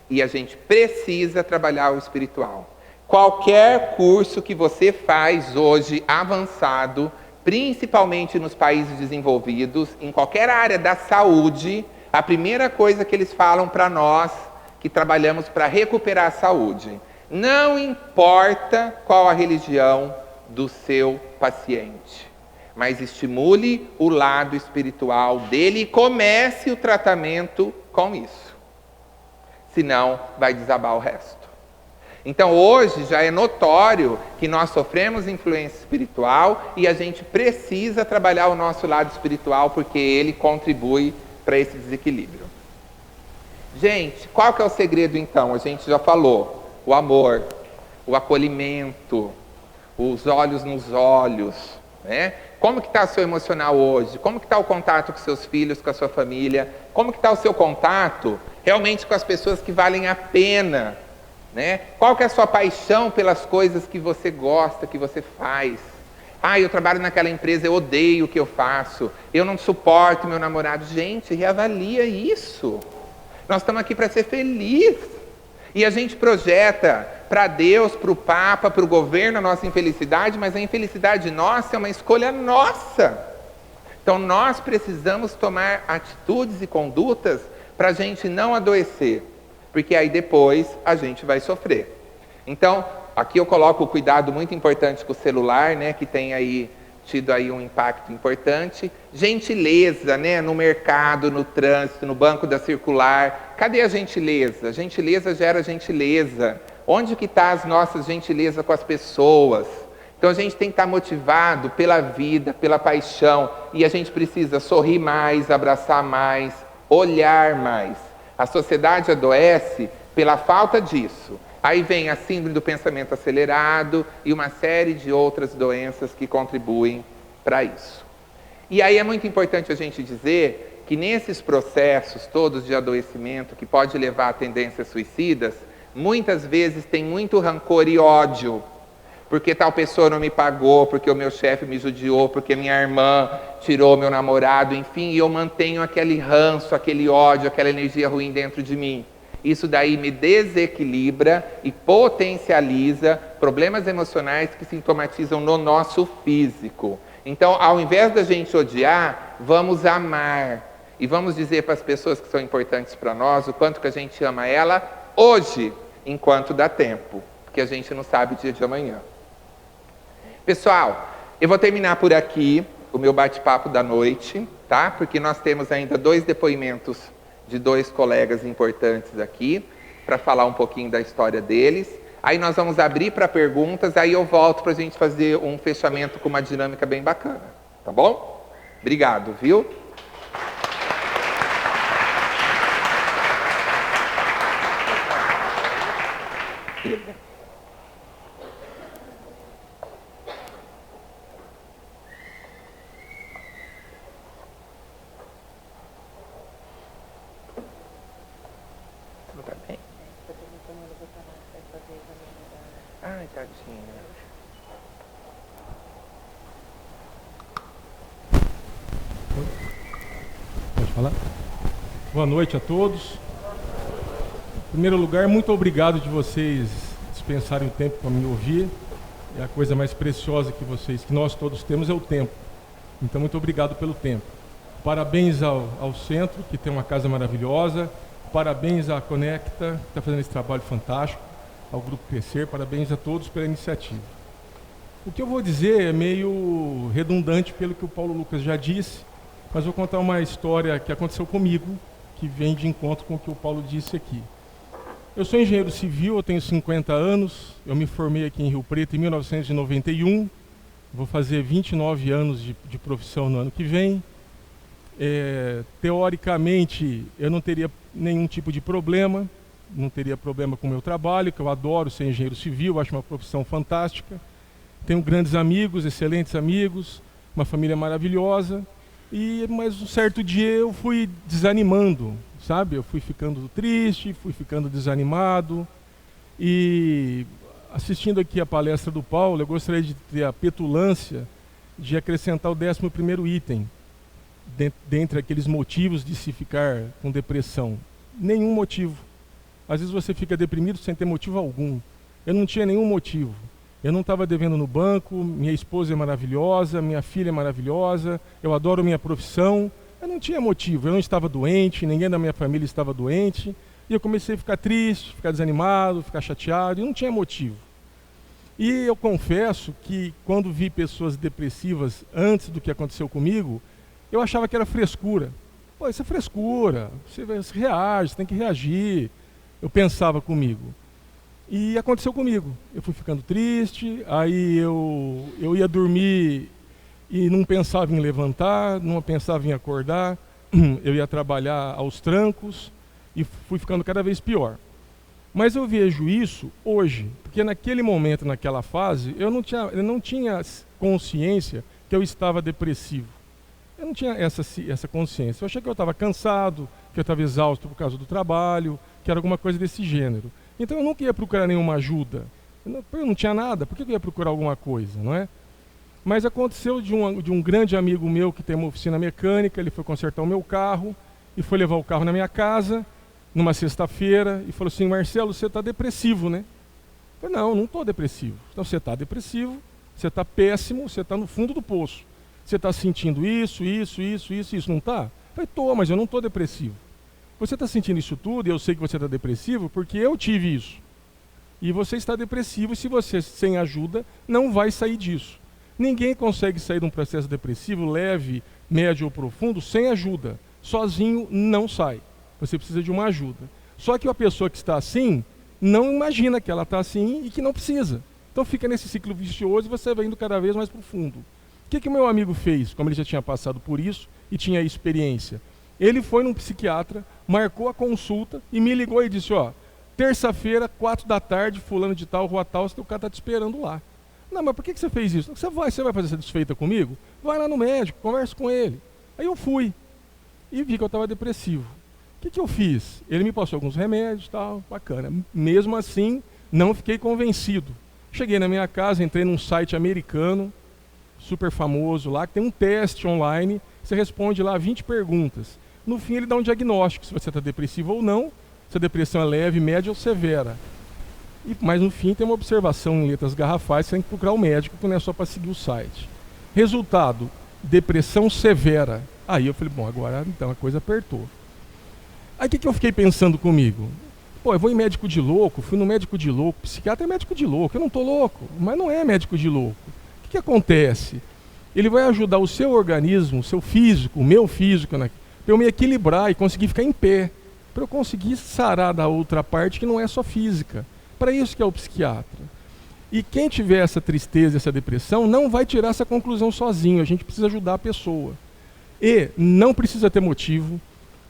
E a gente precisa trabalhar o espiritual. Qualquer curso que você faz hoje avançado, principalmente nos países desenvolvidos, em qualquer área da saúde, a primeira coisa que eles falam para nós, que trabalhamos para recuperar a saúde, não importa qual a religião do seu paciente, mas estimule o lado espiritual dele e comece o tratamento com isso. Senão, vai desabar o resto. Então, hoje já é notório que nós sofremos influência espiritual e a gente precisa trabalhar o nosso lado espiritual porque ele contribui para esse desequilíbrio. Gente, qual que é o segredo então? A gente já falou. O amor, o acolhimento, os olhos nos olhos, né? Como que está o seu emocional hoje? Como que está o contato com seus filhos, com a sua família? Como que está o seu contato realmente com as pessoas que valem a pena? Né? Qual que é a sua paixão pelas coisas que você gosta, que você faz? Ah, eu trabalho naquela empresa, eu odeio o que eu faço. Eu não suporto meu namorado. Gente, reavalia isso. Nós estamos aqui para ser felizes. E a gente projeta para Deus, para o Papa, para o governo a nossa infelicidade, mas a infelicidade nossa é uma escolha nossa. Então nós precisamos tomar atitudes e condutas para a gente não adoecer, porque aí depois a gente vai sofrer. Então, aqui eu coloco o cuidado muito importante com o celular, né, que tem aí tido aí um impacto importante. Gentileza, né, no mercado, no trânsito, no banco da circular. Cadê a gentileza? Gentileza gera gentileza. Onde que está as nossas gentilezas com as pessoas? Então a gente tem que estar motivado pela vida, pela paixão, e a gente precisa sorrir mais, abraçar mais, olhar mais. A sociedade adoece pela falta disso. Aí vem a síndrome do pensamento acelerado e uma série de outras doenças que contribuem para isso. E aí é muito importante a gente dizer que nesses processos todos de adoecimento, que pode levar a tendências suicidas, muitas vezes tem muito rancor e ódio. Porque tal pessoa não me pagou, porque o meu chefe me judiou, porque minha irmã tirou meu namorado, enfim, e eu mantenho aquele ranço, aquele ódio, aquela energia ruim dentro de mim. Isso daí me desequilibra e potencializa problemas emocionais que sintomatizam no nosso físico. Então, ao invés da gente odiar, vamos amar. E vamos dizer para as pessoas que são importantes para nós o quanto que a gente ama ela hoje, enquanto dá tempo. Porque a gente não sabe o dia de amanhã. Pessoal, eu vou terminar por aqui o meu bate-papo da noite, tá? Porque nós temos ainda 2 depoimentos de 2 colegas importantes aqui, para falar um pouquinho da história deles. Aí nós vamos abrir para perguntas, aí eu volto para a gente fazer um fechamento com uma dinâmica bem bacana, tá bom? Obrigado, viu? Ai, tadinha. Pode falar? Boa noite a todos. Em primeiro lugar, muito obrigado de vocês dispensarem o tempo para me ouvir. É a coisa mais preciosa que nós todos temos é o tempo. Então, muito obrigado pelo tempo. Parabéns ao centro, que tem uma casa maravilhosa. Parabéns à Conecta, que está fazendo esse trabalho fantástico. Ao Grupo Crescer, parabéns a todos pela iniciativa. O que eu vou dizer é meio redundante pelo que o Paulo Lucas já disse, mas vou contar uma história que aconteceu comigo, que vem de encontro com o que o Paulo disse aqui. Eu sou engenheiro civil, eu tenho 50 anos, eu me formei aqui em Rio Preto em 1991, vou fazer 29 anos de profissão no ano que vem. Teoricamente, eu não teria nenhum tipo de problema, não teria problema com o meu trabalho, que eu adoro ser engenheiro civil, acho uma profissão fantástica. Tenho grandes amigos, excelentes amigos, uma família maravilhosa. Mas um certo dia eu fui desanimando, sabe? Eu fui ficando triste, fui ficando desanimado. E assistindo aqui a palestra do Paulo, eu gostaria de ter a petulância de acrescentar o 11º item, dentre aqueles motivos de se ficar com depressão. Nenhum motivo. Às vezes você fica deprimido sem ter motivo algum. Eu não tinha nenhum motivo. Eu não estava devendo no banco, minha esposa é maravilhosa, minha filha é maravilhosa, eu adoro minha profissão. Eu não tinha motivo, eu não estava doente, ninguém da minha família estava doente. E eu comecei a ficar triste, ficar desanimado, ficar chateado, e não tinha motivo. E eu confesso que quando vi pessoas depressivas antes do que aconteceu comigo, eu achava que era frescura. Pô, isso é frescura, você reage, você tem que reagir. Eu pensava comigo. E aconteceu comigo. Eu fui ficando triste, aí eu ia dormir e não pensava em levantar, não pensava em acordar. Eu ia trabalhar aos trancos e fui ficando cada vez pior. Mas eu vejo isso hoje, porque naquele momento, naquela fase, eu não tinha consciência que eu estava depressivo. Eu não tinha essa consciência. Eu achei que eu estava cansado, que eu estava exausto por causa do trabalho, que era alguma coisa desse gênero. Então eu nunca ia procurar nenhuma ajuda. Eu não tinha nada, por que eu ia procurar alguma coisa, não é? Mas aconteceu de um grande amigo meu que tem uma oficina mecânica, ele foi consertar o meu carro e foi levar o carro na minha casa, numa sexta-feira, e falou assim: Marcelo, você está depressivo, né? Eu falei: não estou depressivo. Então você está depressivo, você está péssimo, você está no fundo do poço. Você está sentindo isso, não está? Eu falei: estou, mas eu não estou depressivo. Você está sentindo isso tudo, e eu sei que você está depressivo, porque eu tive isso. E você está depressivo, e se você, sem ajuda, não vai sair disso. Ninguém consegue sair de um processo depressivo, leve, médio ou profundo, sem ajuda. Sozinho não sai. Você precisa de uma ajuda. Só que a pessoa que está assim, não imagina que ela está assim e que não precisa. Então fica nesse ciclo vicioso e você vai indo cada vez mais para o fundo. O que o meu amigo fez, como ele já tinha passado por isso e tinha experiência? Ele foi num psiquiatra, marcou a consulta e me ligou e disse: ó, terça-feira, 4 da tarde, fulano de tal, rua tal, o cara está te esperando lá. Não, mas por que você fez isso? Você vai fazer essa desfeita comigo? Vai lá no médico, conversa com ele. Aí eu fui e vi que eu estava depressivo. O que eu fiz? Ele me passou alguns remédios, tal, bacana. Mesmo assim, não fiquei convencido. Cheguei na minha casa, entrei num site americano, super famoso lá, que tem um teste online, você responde lá 20 perguntas. No fim ele dá um diagnóstico, se você está depressivo ou não, se a depressão é leve, média ou severa. Mas no fim tem uma observação em letras garrafais, você tem que procurar o médico, que não é só para seguir o site. Resultado: depressão severa. Aí eu falei: bom, agora então a coisa apertou. Aí o que eu fiquei pensando comigo? Pô, eu vou em médico de louco, fui no médico de louco, psiquiatra é médico de louco, eu não estou louco, mas não é médico de louco. O que acontece? Ele vai ajudar o seu organismo, o seu físico, o meu físico, né, para eu me equilibrar e conseguir ficar em pé, para eu conseguir sarar da outra parte que não é só física. Para isso que é o psiquiatra. E quem tiver essa tristeza, essa depressão, não vai tirar essa conclusão sozinho, a gente precisa ajudar a pessoa. E não precisa ter motivo.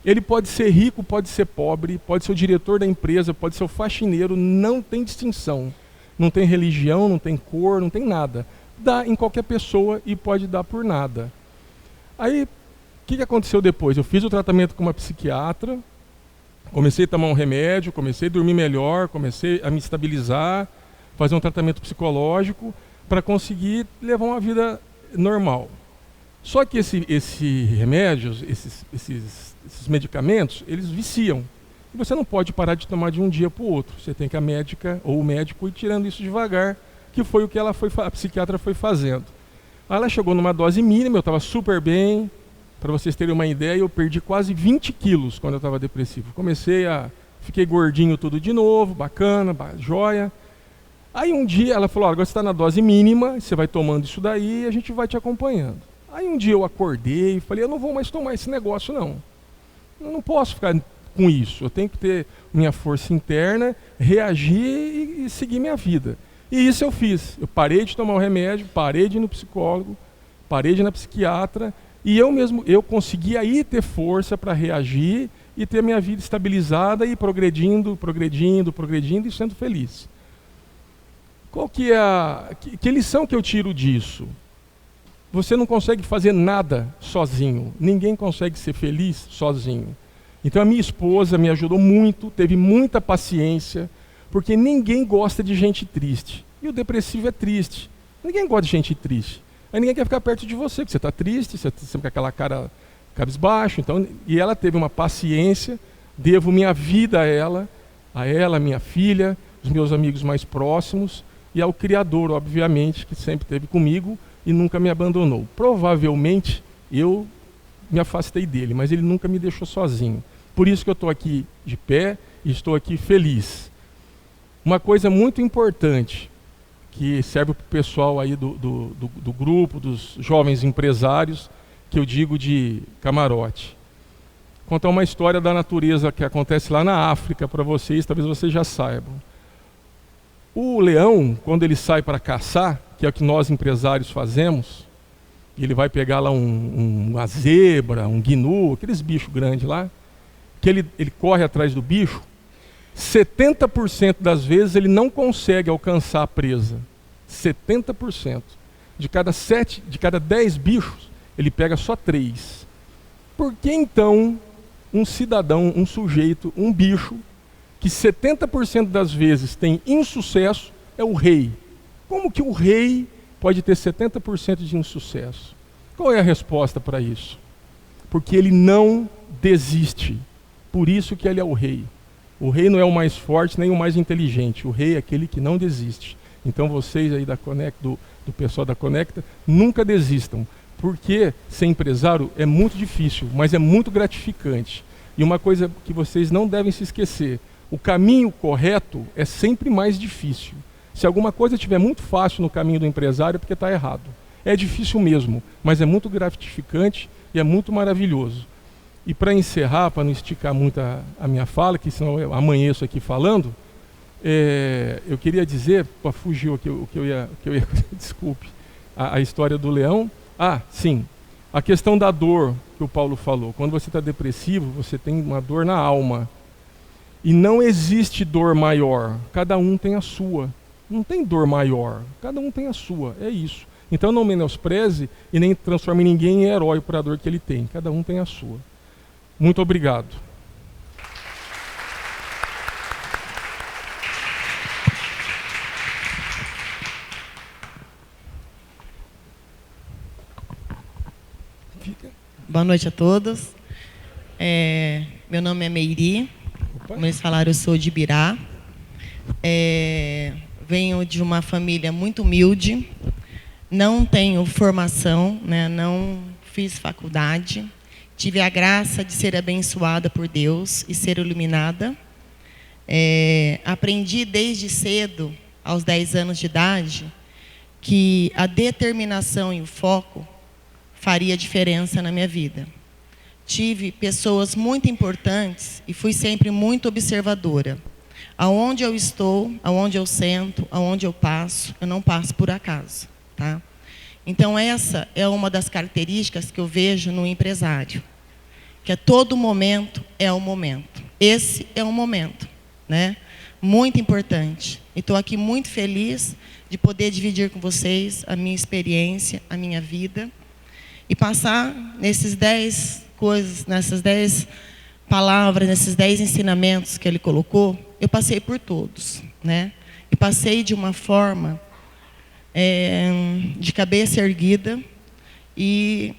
Ele pode ser rico, pode ser pobre, pode ser o diretor da empresa, pode ser o faxineiro, não tem distinção. Não tem religião, não tem cor, não tem nada. Dá em qualquer pessoa e pode dar por nada. Aí, o que aconteceu depois? Eu fiz o tratamento com uma psiquiatra, comecei a tomar um remédio, comecei a dormir melhor, comecei a me estabilizar, fazer um tratamento psicológico para conseguir levar uma vida normal. Só que esses remédios, esses medicamentos, eles viciam. E você não pode parar de tomar de um dia para o outro. Você tem que a médica ou o médico ir tirando isso devagar, que foi o que a psiquiatra foi fazendo. Aí ela chegou numa dose mínima, eu estava super bem. Para vocês terem uma ideia, eu perdi quase 20 quilos quando eu estava depressivo. Fiquei gordinho tudo de novo, bacana, joia. Aí um dia ela falou, agora você está na dose mínima, você vai tomando isso daí e a gente vai te acompanhando. Aí um dia eu acordei e falei, eu não vou mais tomar esse negócio não. Eu não posso ficar com isso, eu tenho que ter minha força interna, reagir e seguir minha vida. E isso eu fiz. Eu parei de tomar o remédio, parei de ir no psicólogo, parei de ir na psiquiatra, e eu consegui aí ter força para reagir e ter minha vida estabilizada e progredindo e sendo feliz. Qual que é que lição que eu tiro disso? Você não consegue fazer nada sozinho. Ninguém consegue ser feliz sozinho. Então a minha esposa me ajudou muito, teve muita paciência, porque ninguém gosta de gente triste. E o depressivo é triste. Ninguém gosta de gente triste. Aí ninguém quer ficar perto de você, porque você está triste, você sempre com aquela cara cabisbaixo. Então, e ela teve uma paciência, devo minha vida a ela, minha filha, os meus amigos mais próximos, e ao Criador, obviamente, que sempre esteve comigo e nunca me abandonou. Provavelmente eu me afastei dele, mas ele nunca me deixou sozinho. Por isso que eu estou aqui de pé e estou aqui feliz. Uma coisa muito importante, que serve para o pessoal aí do grupo, dos jovens empresários, que eu digo de camarote. Contar uma história da natureza que acontece lá na África para vocês, talvez vocês já saibam. O leão, quando ele sai para caçar, que é o que nós empresários fazemos, ele vai pegar lá uma zebra, um gnu, aqueles bichos grandes lá, que ele corre atrás do bicho, 70% das vezes ele não consegue alcançar a presa. 70%. De cada 10 bichos, ele pega só 3. Por que então um cidadão, um sujeito, um bicho, que 70% das vezes tem insucesso, é o rei? Como que o rei pode ter 70% de insucesso? Qual é a resposta para isso? Porque ele não desiste. Por isso que ele é o rei. O rei não é o mais forte nem o mais inteligente. O rei é aquele que não desiste. Então vocês aí da Conecta, do pessoal da Conecta, nunca desistam. Porque ser empresário é muito difícil, mas é muito gratificante. E uma coisa que vocês não devem se esquecer, o caminho correto é sempre mais difícil. Se alguma coisa estiver muito fácil no caminho do empresário, é porque está errado. É difícil mesmo, mas é muito gratificante e é muito maravilhoso. E para encerrar, para não esticar muito a minha fala, que senão eu amanheço aqui falando, eu queria dizer, fugiu o que eu ia desculpe, a história do leão. Ah, sim, a questão da dor que o Paulo falou. Quando você está depressivo, você tem uma dor na alma. E não existe dor maior, cada um tem a sua. Não tem dor maior, cada um tem a sua, é isso. Então não menospreze e nem transforme ninguém em herói por a dor que ele tem, cada um tem a sua. Muito obrigado. Boa noite a todos. Meu nome é Meiri. Como eles falaram, eu sou de Ibirá. Venho de uma família muito humilde. Não tenho formação, né? Não fiz faculdade. Tive a graça de ser abençoada por Deus e ser iluminada. Aprendi desde cedo, aos 10 anos de idade, que a determinação e o foco faria diferença na minha vida. Tive pessoas muito importantes e fui sempre muito observadora. Aonde eu estou, aonde eu sento, aonde eu passo, eu não passo por acaso. Tá? Então essa é uma das características que eu vejo no empresário, que a todo momento é o momento. Esse é o momento, né? Muito importante. E estou aqui muito feliz de poder dividir com vocês a minha experiência, a minha vida, e passar nesses 10 coisas, nessas 10 palavras, nesses 10 ensinamentos que ele colocou. Eu passei por todos, né? E e passei de uma forma de cabeça erguida e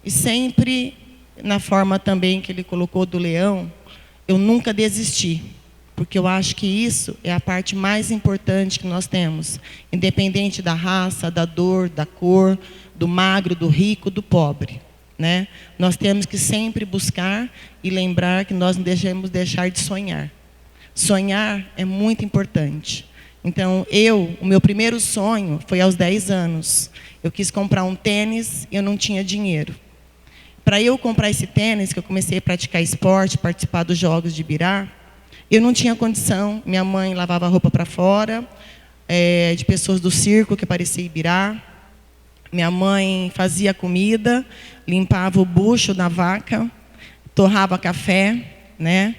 sempre na forma também que ele colocou do leão, eu nunca desisti, porque eu acho que isso é a parte mais importante que nós temos, independente da raça, da dor, da cor, do magro, do rico, do pobre, né? Nós temos que sempre buscar e lembrar que nós não devemos deixar de sonhar. Sonhar é muito importante. Então, o meu primeiro sonho foi aos 10 anos. Eu quis comprar um tênis e eu não tinha dinheiro. Para eu comprar esse tênis, que eu comecei a praticar esporte, participar dos jogos de Ibirá, eu não tinha condição. Minha mãe lavava roupa para fora, de pessoas do circo que apareciam em Ibirá. Minha mãe fazia comida, limpava o bucho da vaca, torrava café, né?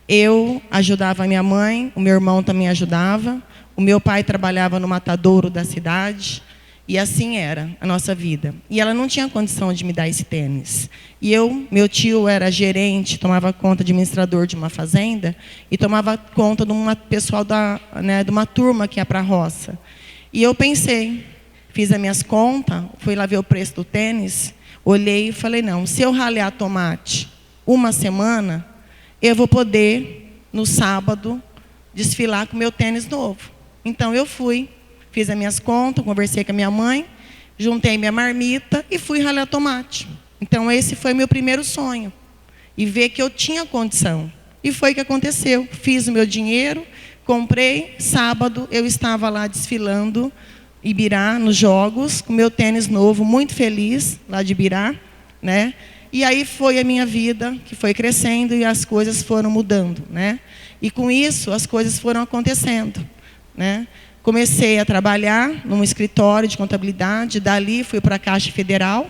Eu ajudava a minha mãe, o meu irmão também ajudava. O meu pai trabalhava no matadouro da cidade. E assim era a nossa vida. E ela não tinha condição de me dar esse tênis. E meu tio era gerente, tomava conta, administrador de uma fazenda, e tomava conta de uma pessoal de uma turma que ia para a roça. E eu pensei, fiz as minhas contas, fui lá ver o preço do tênis, olhei e falei, não, se eu ralear tomate uma semana, eu vou poder, no sábado, desfilar com o meu tênis novo. Então eu fui, fiz as minhas contas, conversei com a minha mãe, juntei minha marmita e fui ralear tomate. Então esse foi meu primeiro sonho. E ver que eu tinha condição. E foi o que aconteceu. Fiz o meu dinheiro, comprei, sábado eu estava lá desfilando Ibirá, nos jogos, com meu tênis novo, muito feliz, lá de Ibirá, né? E aí foi a minha vida, que foi crescendo e as coisas foram mudando, né? E com isso as coisas foram acontecendo, né? Comecei a trabalhar num escritório de contabilidade, dali fui para a Caixa Federal,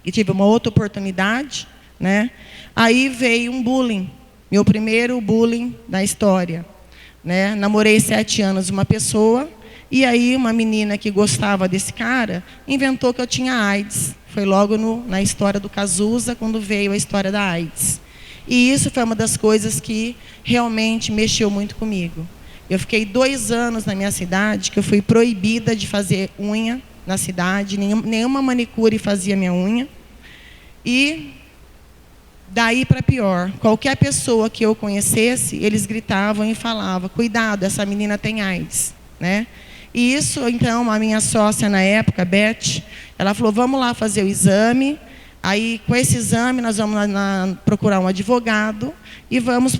e tive uma outra oportunidade, né? Aí veio um bullying, meu primeiro bullying da história, né? Namorei 7 anos uma pessoa, e aí uma menina que gostava desse cara, inventou que eu tinha AIDS. Foi logo na história do Cazuza, quando veio a história da AIDS. E isso foi uma das coisas que realmente mexeu muito comigo. Eu fiquei 2 anos na minha cidade, que eu fui proibida de fazer unha na cidade, nenhuma manicure fazia minha unha. E daí para pior, qualquer pessoa que eu conhecesse, eles gritavam e falavam, cuidado, essa menina tem AIDS, né? E isso, então, a minha sócia na época, Beth, ela falou, vamos lá fazer o exame, aí com esse exame nós vamos procurar um advogado e vamos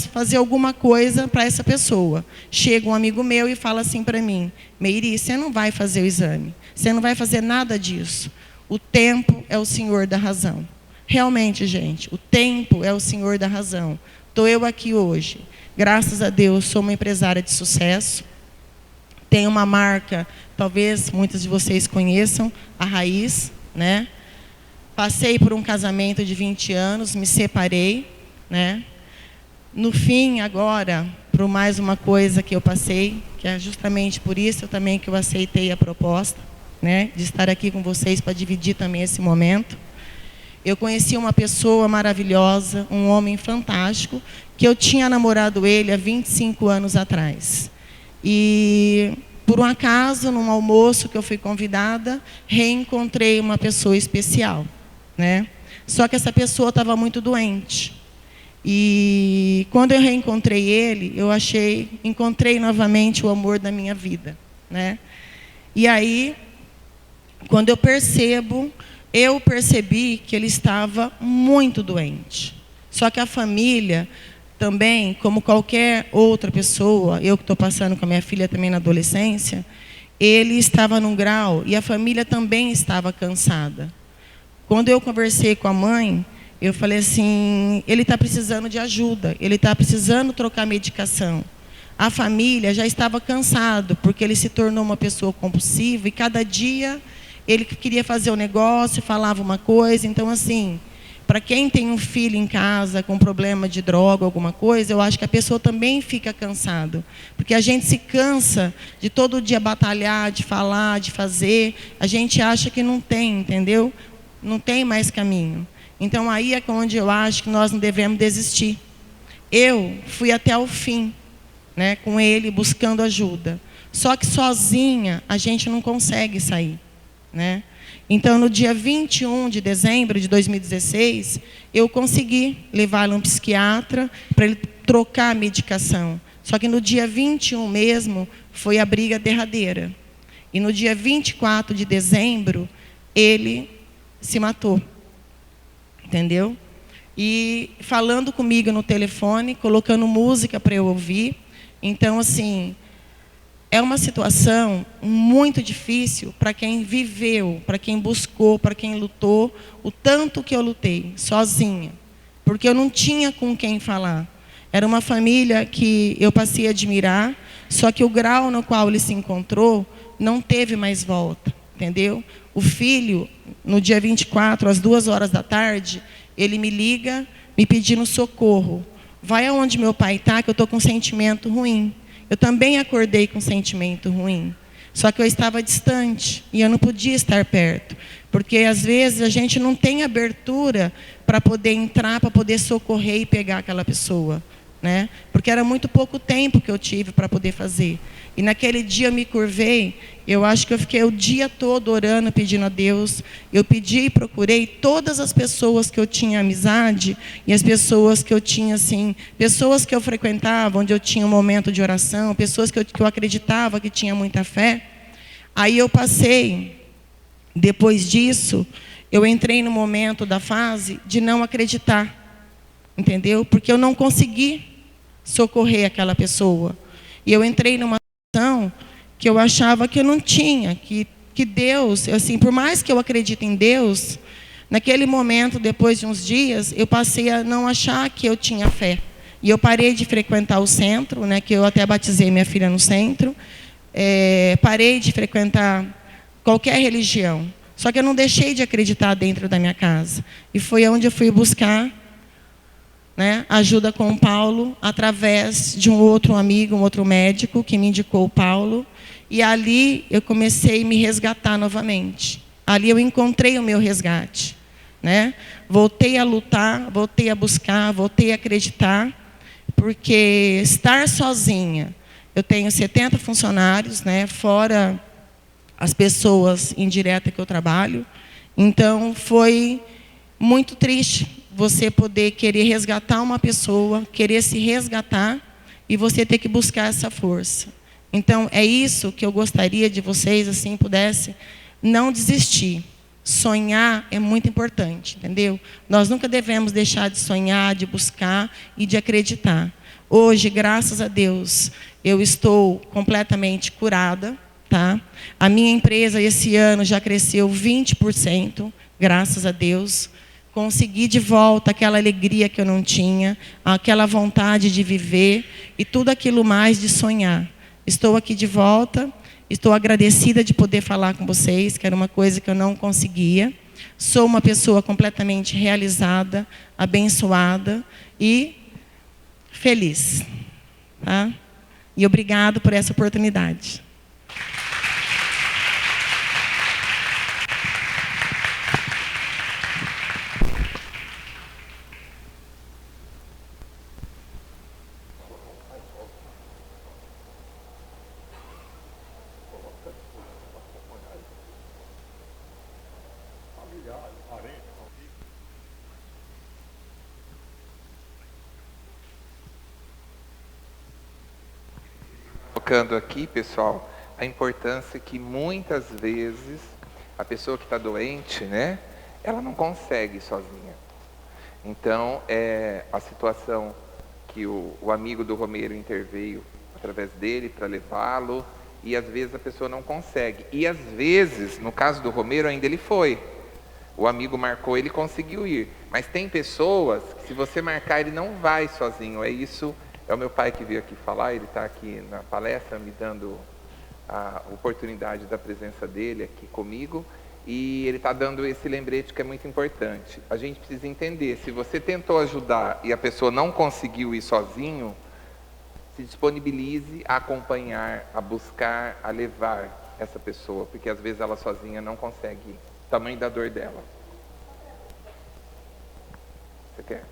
fazer alguma coisa para essa pessoa. Chega um amigo meu e fala assim para mim, Meiri, você não vai fazer o exame, você não vai fazer nada disso. O tempo é o senhor da razão. Realmente, gente, o tempo é o senhor da razão. Estou eu aqui hoje. Graças a Deus, sou uma empresária de sucesso. Tenho uma marca, talvez muitos de vocês conheçam, a Raiz, né? Passei por um casamento de 20 anos, me separei, né? No fim, agora, por mais uma coisa que eu passei, que é justamente por isso também que eu aceitei a proposta, né? De estar aqui com vocês para dividir também esse momento. Eu conheci uma pessoa maravilhosa, um homem fantástico, que eu tinha namorado ele há 25 anos atrás. E, por um acaso, num almoço que eu fui convidada, reencontrei uma pessoa especial, né? Só que essa pessoa estava muito doente. E, quando eu reencontrei ele, encontrei novamente o amor da minha vida, né? E aí, quando eu percebi que ele estava muito doente. Só que a família também, como qualquer outra pessoa, eu que estou passando com a minha filha também na adolescência, ele estava num grau e a família também estava cansada. Quando eu conversei com a mãe, eu falei assim, ele está precisando de ajuda, ele está precisando trocar medicação. A família já estava cansado, porque ele se tornou uma pessoa compulsiva e cada dia ele queria fazer o negócio, falava uma coisa. Então, assim, para quem tem um filho em casa com problema de droga, alguma coisa, eu acho que a pessoa também fica cansado. Porque a gente se cansa de todo dia batalhar, de falar, de fazer. A gente acha que não tem, entendeu? Não tem mais caminho. Então, aí é onde eu acho que nós não devemos desistir. Eu fui até o fim. né, com ele buscando ajuda. Só que sozinha a gente não consegue sair, né? Então, no dia 21 de dezembro de 2016, eu consegui levá-lo a um psiquiatra para ele trocar a medicação. Só que no dia 21 mesmo, foi a briga derradeira. E no dia 24 de dezembro, ele se matou. Entendeu? E falando comigo no telefone, colocando música para eu ouvir. Então, assim, é uma situação muito difícil para quem viveu, para quem buscou, para quem lutou, o tanto que eu lutei, sozinha. Porque eu não tinha com quem falar. Era uma família que eu passei a admirar, só que o grau no qual ele se encontrou não teve mais volta, entendeu? O filho, no dia 24, às 2 horas da tarde, ele me liga, me pedindo socorro. Vai aonde meu pai está, que eu estou com um sentimento ruim. Eu também acordei com um sentimento ruim. Só que eu estava distante e eu não podia estar perto. Porque às vezes a gente não tem abertura para poder entrar, para poder socorrer e pegar aquela pessoa, né? Porque era muito pouco tempo que eu tive para poder fazer. E naquele dia eu me curvei, eu acho que eu fiquei o dia todo orando, pedindo a Deus. Eu pedi e procurei todas as pessoas que eu tinha amizade e as pessoas que eu tinha, assim, pessoas que eu frequentava, onde eu tinha um momento de oração, pessoas que eu acreditava que tinha muita fé. Aí eu passei, depois disso, eu entrei no momento da fase de não acreditar, entendeu? Porque eu não consegui socorrer aquela pessoa. E eu entrei numa situação que eu achava que eu não tinha, que Deus, assim, por mais que eu acredite em Deus, naquele momento, depois de uns dias, eu passei a não achar que eu tinha fé. E eu parei de frequentar o centro, né, que eu até batizei minha filha no centro, parei de frequentar qualquer religião. Só que eu não deixei de acreditar dentro da minha casa. E foi onde eu fui buscar, né, ajuda com o Paulo, através de um outro amigo, um outro médico, que me indicou o Paulo. E ali eu comecei a me resgatar novamente. Ali eu encontrei o meu resgate, né? Voltei a lutar, voltei a buscar, voltei a acreditar, porque estar sozinha, eu tenho 70 funcionários, né, fora as pessoas indiretas que eu trabalho. Então, foi muito triste você poder querer resgatar uma pessoa, querer se resgatar, e você ter que buscar essa força. Então, é isso que eu gostaria de vocês, assim, pudessem não desistir. Sonhar é muito importante, entendeu? Nós nunca devemos deixar de sonhar, de buscar e de acreditar. Hoje, graças a Deus, eu estou completamente curada, tá? A minha empresa, esse ano, já cresceu 20%, graças a Deus. Consegui de volta aquela alegria que eu não tinha, aquela vontade de viver e tudo aquilo mais de sonhar. Estou aqui de volta, estou agradecida de poder falar com vocês, que era uma coisa que eu não conseguia. Sou uma pessoa completamente realizada, abençoada e feliz. Tá? E obrigado por essa oportunidade. Colocando aqui, pessoal, a importância que muitas vezes a pessoa que está doente, né, ela não consegue sozinha. Então, a situação que o amigo do Romero interveio através dele para levá-lo, e às vezes a pessoa não consegue. E às vezes, no caso do Romero, ainda ele foi. O amigo marcou, ele conseguiu ir. Mas tem pessoas que, se você marcar, ele não vai sozinho. É isso. É o meu pai que veio aqui falar, ele está aqui na palestra me dando a oportunidade da presença dele aqui comigo, e ele está dando esse lembrete que é muito importante. A gente precisa entender, se você tentou ajudar e a pessoa não conseguiu ir sozinho, se disponibilize a acompanhar, a buscar, a levar essa pessoa, porque às vezes ela sozinha não consegue ir. O tamanho da dor dela. Você quer?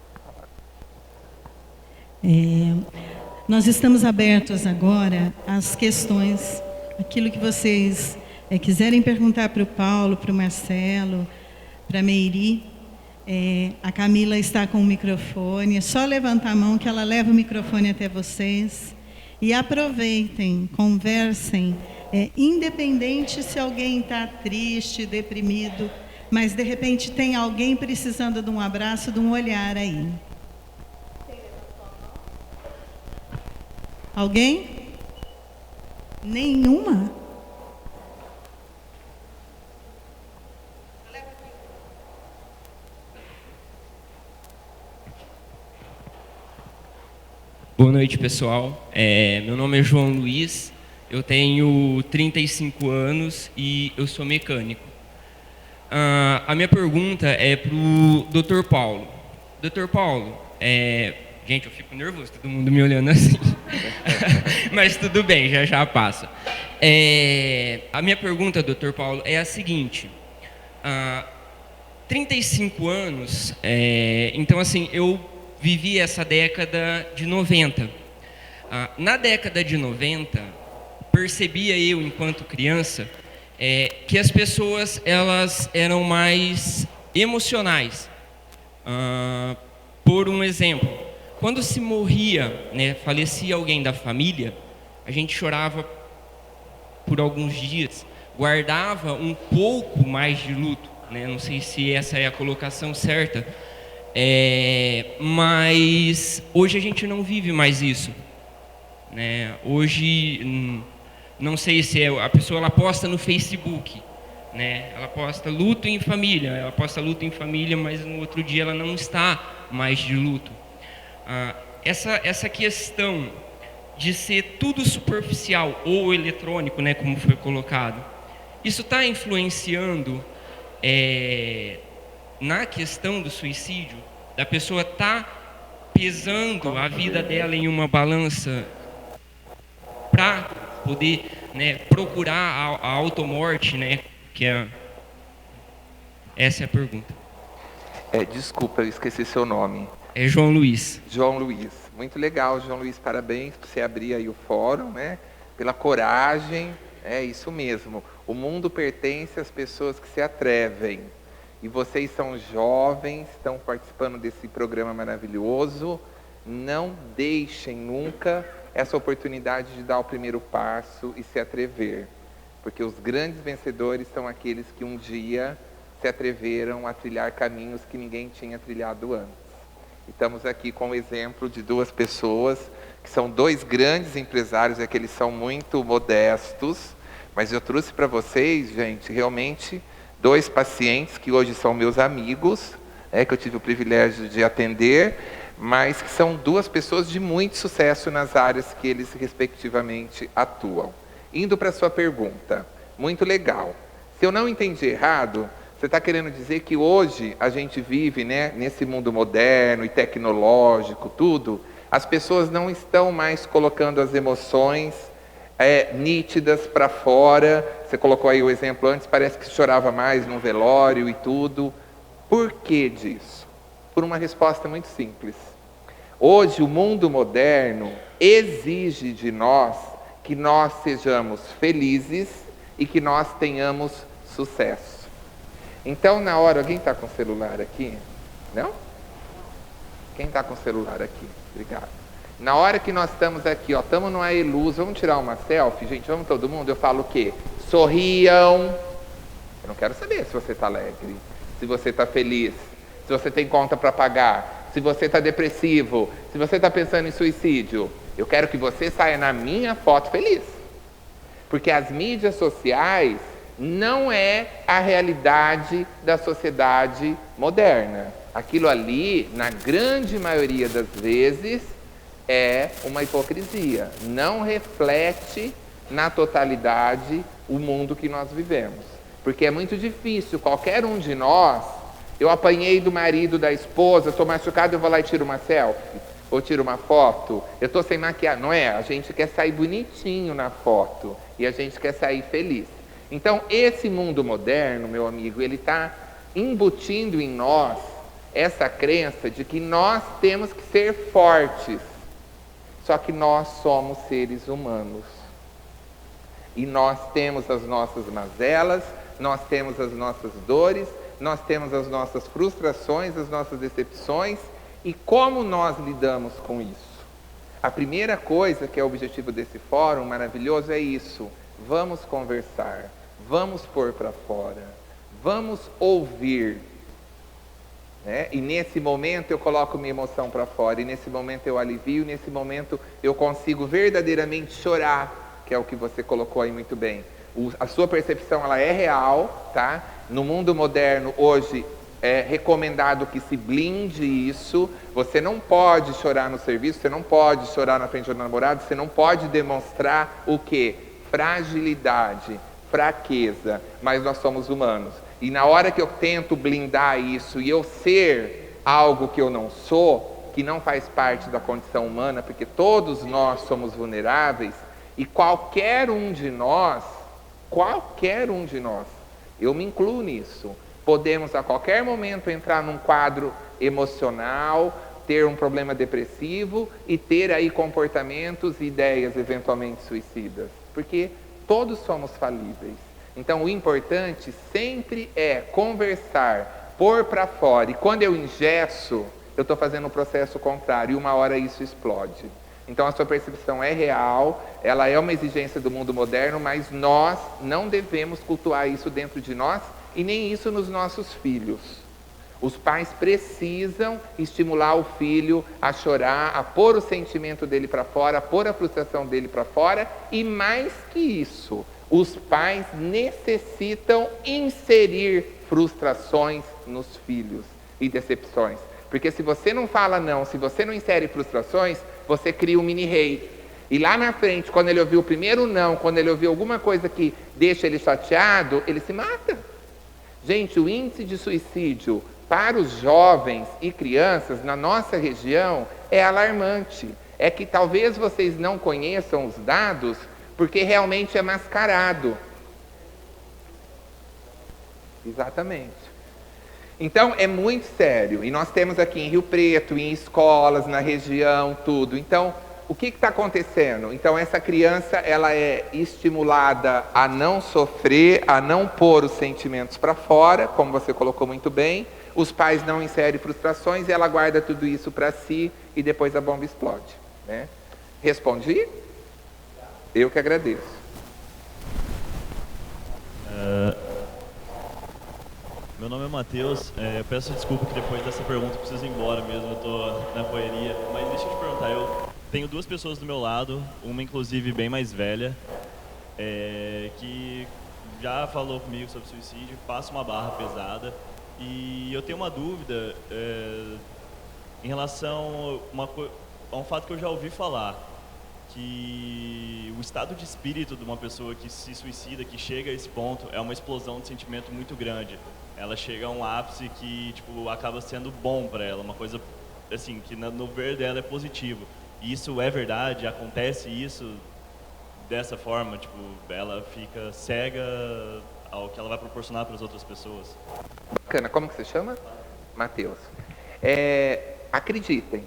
Nós estamos abertos agora às questões, aquilo que vocês quiserem perguntar para o Paulo, para o Marcelo, para a Meiri. A Camila está com o microfone, é só levantar a mão que ela leva o microfone até vocês. E aproveitem, conversem, independente se alguém está triste, deprimido, mas de repente tem alguém precisando de um abraço, de um olhar aí. Alguém? Nenhuma? Boa noite, pessoal. Meu nome é João Luiz, eu tenho 35 anos e eu sou mecânico. A minha pergunta é para o Dr. Paulo. Dr. Paulo, gente, eu fico nervoso, todo mundo me olhando assim. Mas tudo bem, já passa. A minha pergunta, Dr. Paulo, é a seguinte. 35 anos, então assim, eu vivi essa década de 90. Na década de 90, percebia eu, enquanto criança, que as pessoas elas eram mais emocionais. Por um exemplo, quando se morria, né, falecia alguém da família, a gente chorava por alguns dias, guardava um pouco mais de luto, né? Não sei se essa é a colocação certa, mas hoje a gente não vive mais isso, né? Hoje, não sei se a pessoa ela posta no Facebook, né? Ela posta luto em família, mas no outro dia ela não está mais de luto. Essa questão de ser tudo superficial ou eletrônico, né, como foi colocado, isso está influenciando na questão do suicídio, da pessoa tá pesando a vida dela em uma balança para poder, né, procurar a automorte, né, essa é a pergunta. Desculpa, eu esqueci seu nome. É João Luiz. João Luiz. Muito legal, João Luiz, parabéns por você abrir aí o fórum, né? Pela coragem, é isso mesmo. O mundo pertence às pessoas que se atrevem. E vocês são jovens, estão participando desse programa maravilhoso. Não deixem nunca essa oportunidade de dar o primeiro passo e se atrever. Porque os grandes vencedores são aqueles que um dia se atreveram a trilhar caminhos que ninguém tinha trilhado antes. Estamos aqui com o exemplo de duas pessoas, que são dois grandes empresários, que eles são muito modestos, mas eu trouxe para vocês, gente, realmente dois pacientes que hoje são meus amigos, que eu tive o privilégio de atender, mas que são duas pessoas de muito sucesso nas áreas que eles respectivamente atuam. Indo para a sua pergunta, muito legal. Se eu não entendi errado, você está querendo dizer que hoje a gente vive, né, nesse mundo moderno e tecnológico, tudo, as pessoas não estão mais colocando as emoções nítidas para fora. Você colocou aí o exemplo antes, parece que chorava mais num velório e tudo. Por que disso? Por uma resposta muito simples. Hoje o mundo moderno exige de nós que nós sejamos felizes e que nós tenhamos sucesso. Então, na hora... Alguém está com o celular aqui? Não? Quem está com o celular aqui? Obrigado. Na hora que nós estamos aqui, estamos numa luz, vamos tirar uma selfie, gente, vamos todo mundo? Eu falo o quê? Sorriam. Eu não quero saber se você está alegre, se você está feliz, se você tem conta para pagar, se você está depressivo, se você está pensando em suicídio. Eu quero que você saia na minha foto feliz. Porque as mídias sociais não é a realidade da sociedade moderna. Aquilo ali, na grande maioria das vezes, é uma hipocrisia. Não reflete na totalidade o mundo que nós vivemos. Porque é muito difícil, qualquer um de nós, eu apanhei do marido, da esposa, estou machucado, eu vou lá e tiro uma selfie, ou tiro uma foto, eu estou sem maquiagem. Não é? A gente quer sair bonitinho na foto, e a gente quer sair feliz. Então, esse mundo moderno, meu amigo, ele está embutindo em nós essa crença de que nós temos que ser fortes. Só que nós somos seres humanos. E nós temos as nossas mazelas, nós temos as nossas dores, nós temos as nossas frustrações, as nossas decepções. E como nós lidamos com isso? A primeira coisa, que é o objetivo desse fórum maravilhoso, é isso. Vamos conversar, vamos pôr para fora, vamos ouvir. Né? E nesse momento eu coloco minha emoção para fora, e nesse momento eu alivio, nesse momento eu consigo verdadeiramente chorar, que é o que você colocou aí muito bem. A sua percepção, ela é real, tá? No mundo moderno, hoje, é recomendado que se blinde isso. Você não pode chorar no serviço, você não pode chorar na frente do namorado, você não pode demonstrar o quê? Fragilidade, fraqueza, mas nós somos humanos. E na hora que eu tento blindar isso e eu ser algo que eu não sou, que não faz parte da condição humana, porque todos nós somos vulneráveis, e qualquer um de nós, eu me incluo nisso, podemos a qualquer momento entrar num quadro emocional, ter um problema depressivo e ter aí comportamentos e ideias eventualmente suicidas, porque todos somos falíveis. Então o importante sempre é conversar, pôr para fora, e quando eu engesso, eu estou fazendo um processo contrário, e uma hora isso explode. Então a sua percepção é real, ela é uma exigência do mundo moderno, mas nós não devemos cultuar isso dentro de nós, e nem isso nos nossos filhos. Os pais precisam estimular o filho a chorar, a pôr o sentimento dele para fora, a pôr a frustração dele para fora, e mais que isso, os pais necessitam inserir frustrações nos filhos e decepções. Porque se você não fala não, se você não insere frustrações, você cria um mini-rei. E lá na frente, quando ele ouviu o primeiro não, quando ele ouviu alguma coisa que deixa ele chateado, ele se mata. Gente, o índice de suicídio para os jovens e crianças na nossa região é alarmante. É que talvez vocês não conheçam os dados, porque realmente é mascarado. Exatamente. Então, é muito sério. E nós temos aqui em Rio Preto, em escolas, na região, tudo. Então, o que está acontecendo? Então, essa criança, ela é estimulada a não sofrer, a não pôr os sentimentos para fora, como você colocou muito bem. Os pais não inserem frustrações e ela guarda tudo isso para si e depois a bomba explode. Né? Respondi? Eu que agradeço. Meu nome é Matheus, eu peço desculpa que depois dessa pergunta eu preciso ir embora mesmo, eu estou na correria, mas deixa eu te perguntar, eu tenho duas pessoas do meu lado, uma inclusive bem mais velha, que já falou comigo sobre suicídio, passa uma barra pesada, e eu tenho uma dúvida em relação a um fato que eu já ouvi falar, que o estado de espírito de uma pessoa que se suicida, que chega a esse ponto, é uma explosão de sentimento muito grande. Ela chega a um ápice que tipo, acaba sendo bom para ela, uma coisa assim, que no ver dela é positivo. E isso é verdade? Acontece isso dessa forma? Tipo, ela fica cega ao que ela vai proporcionar para as outras pessoas? Bacana. Como que você chama? Matheus. Acreditem,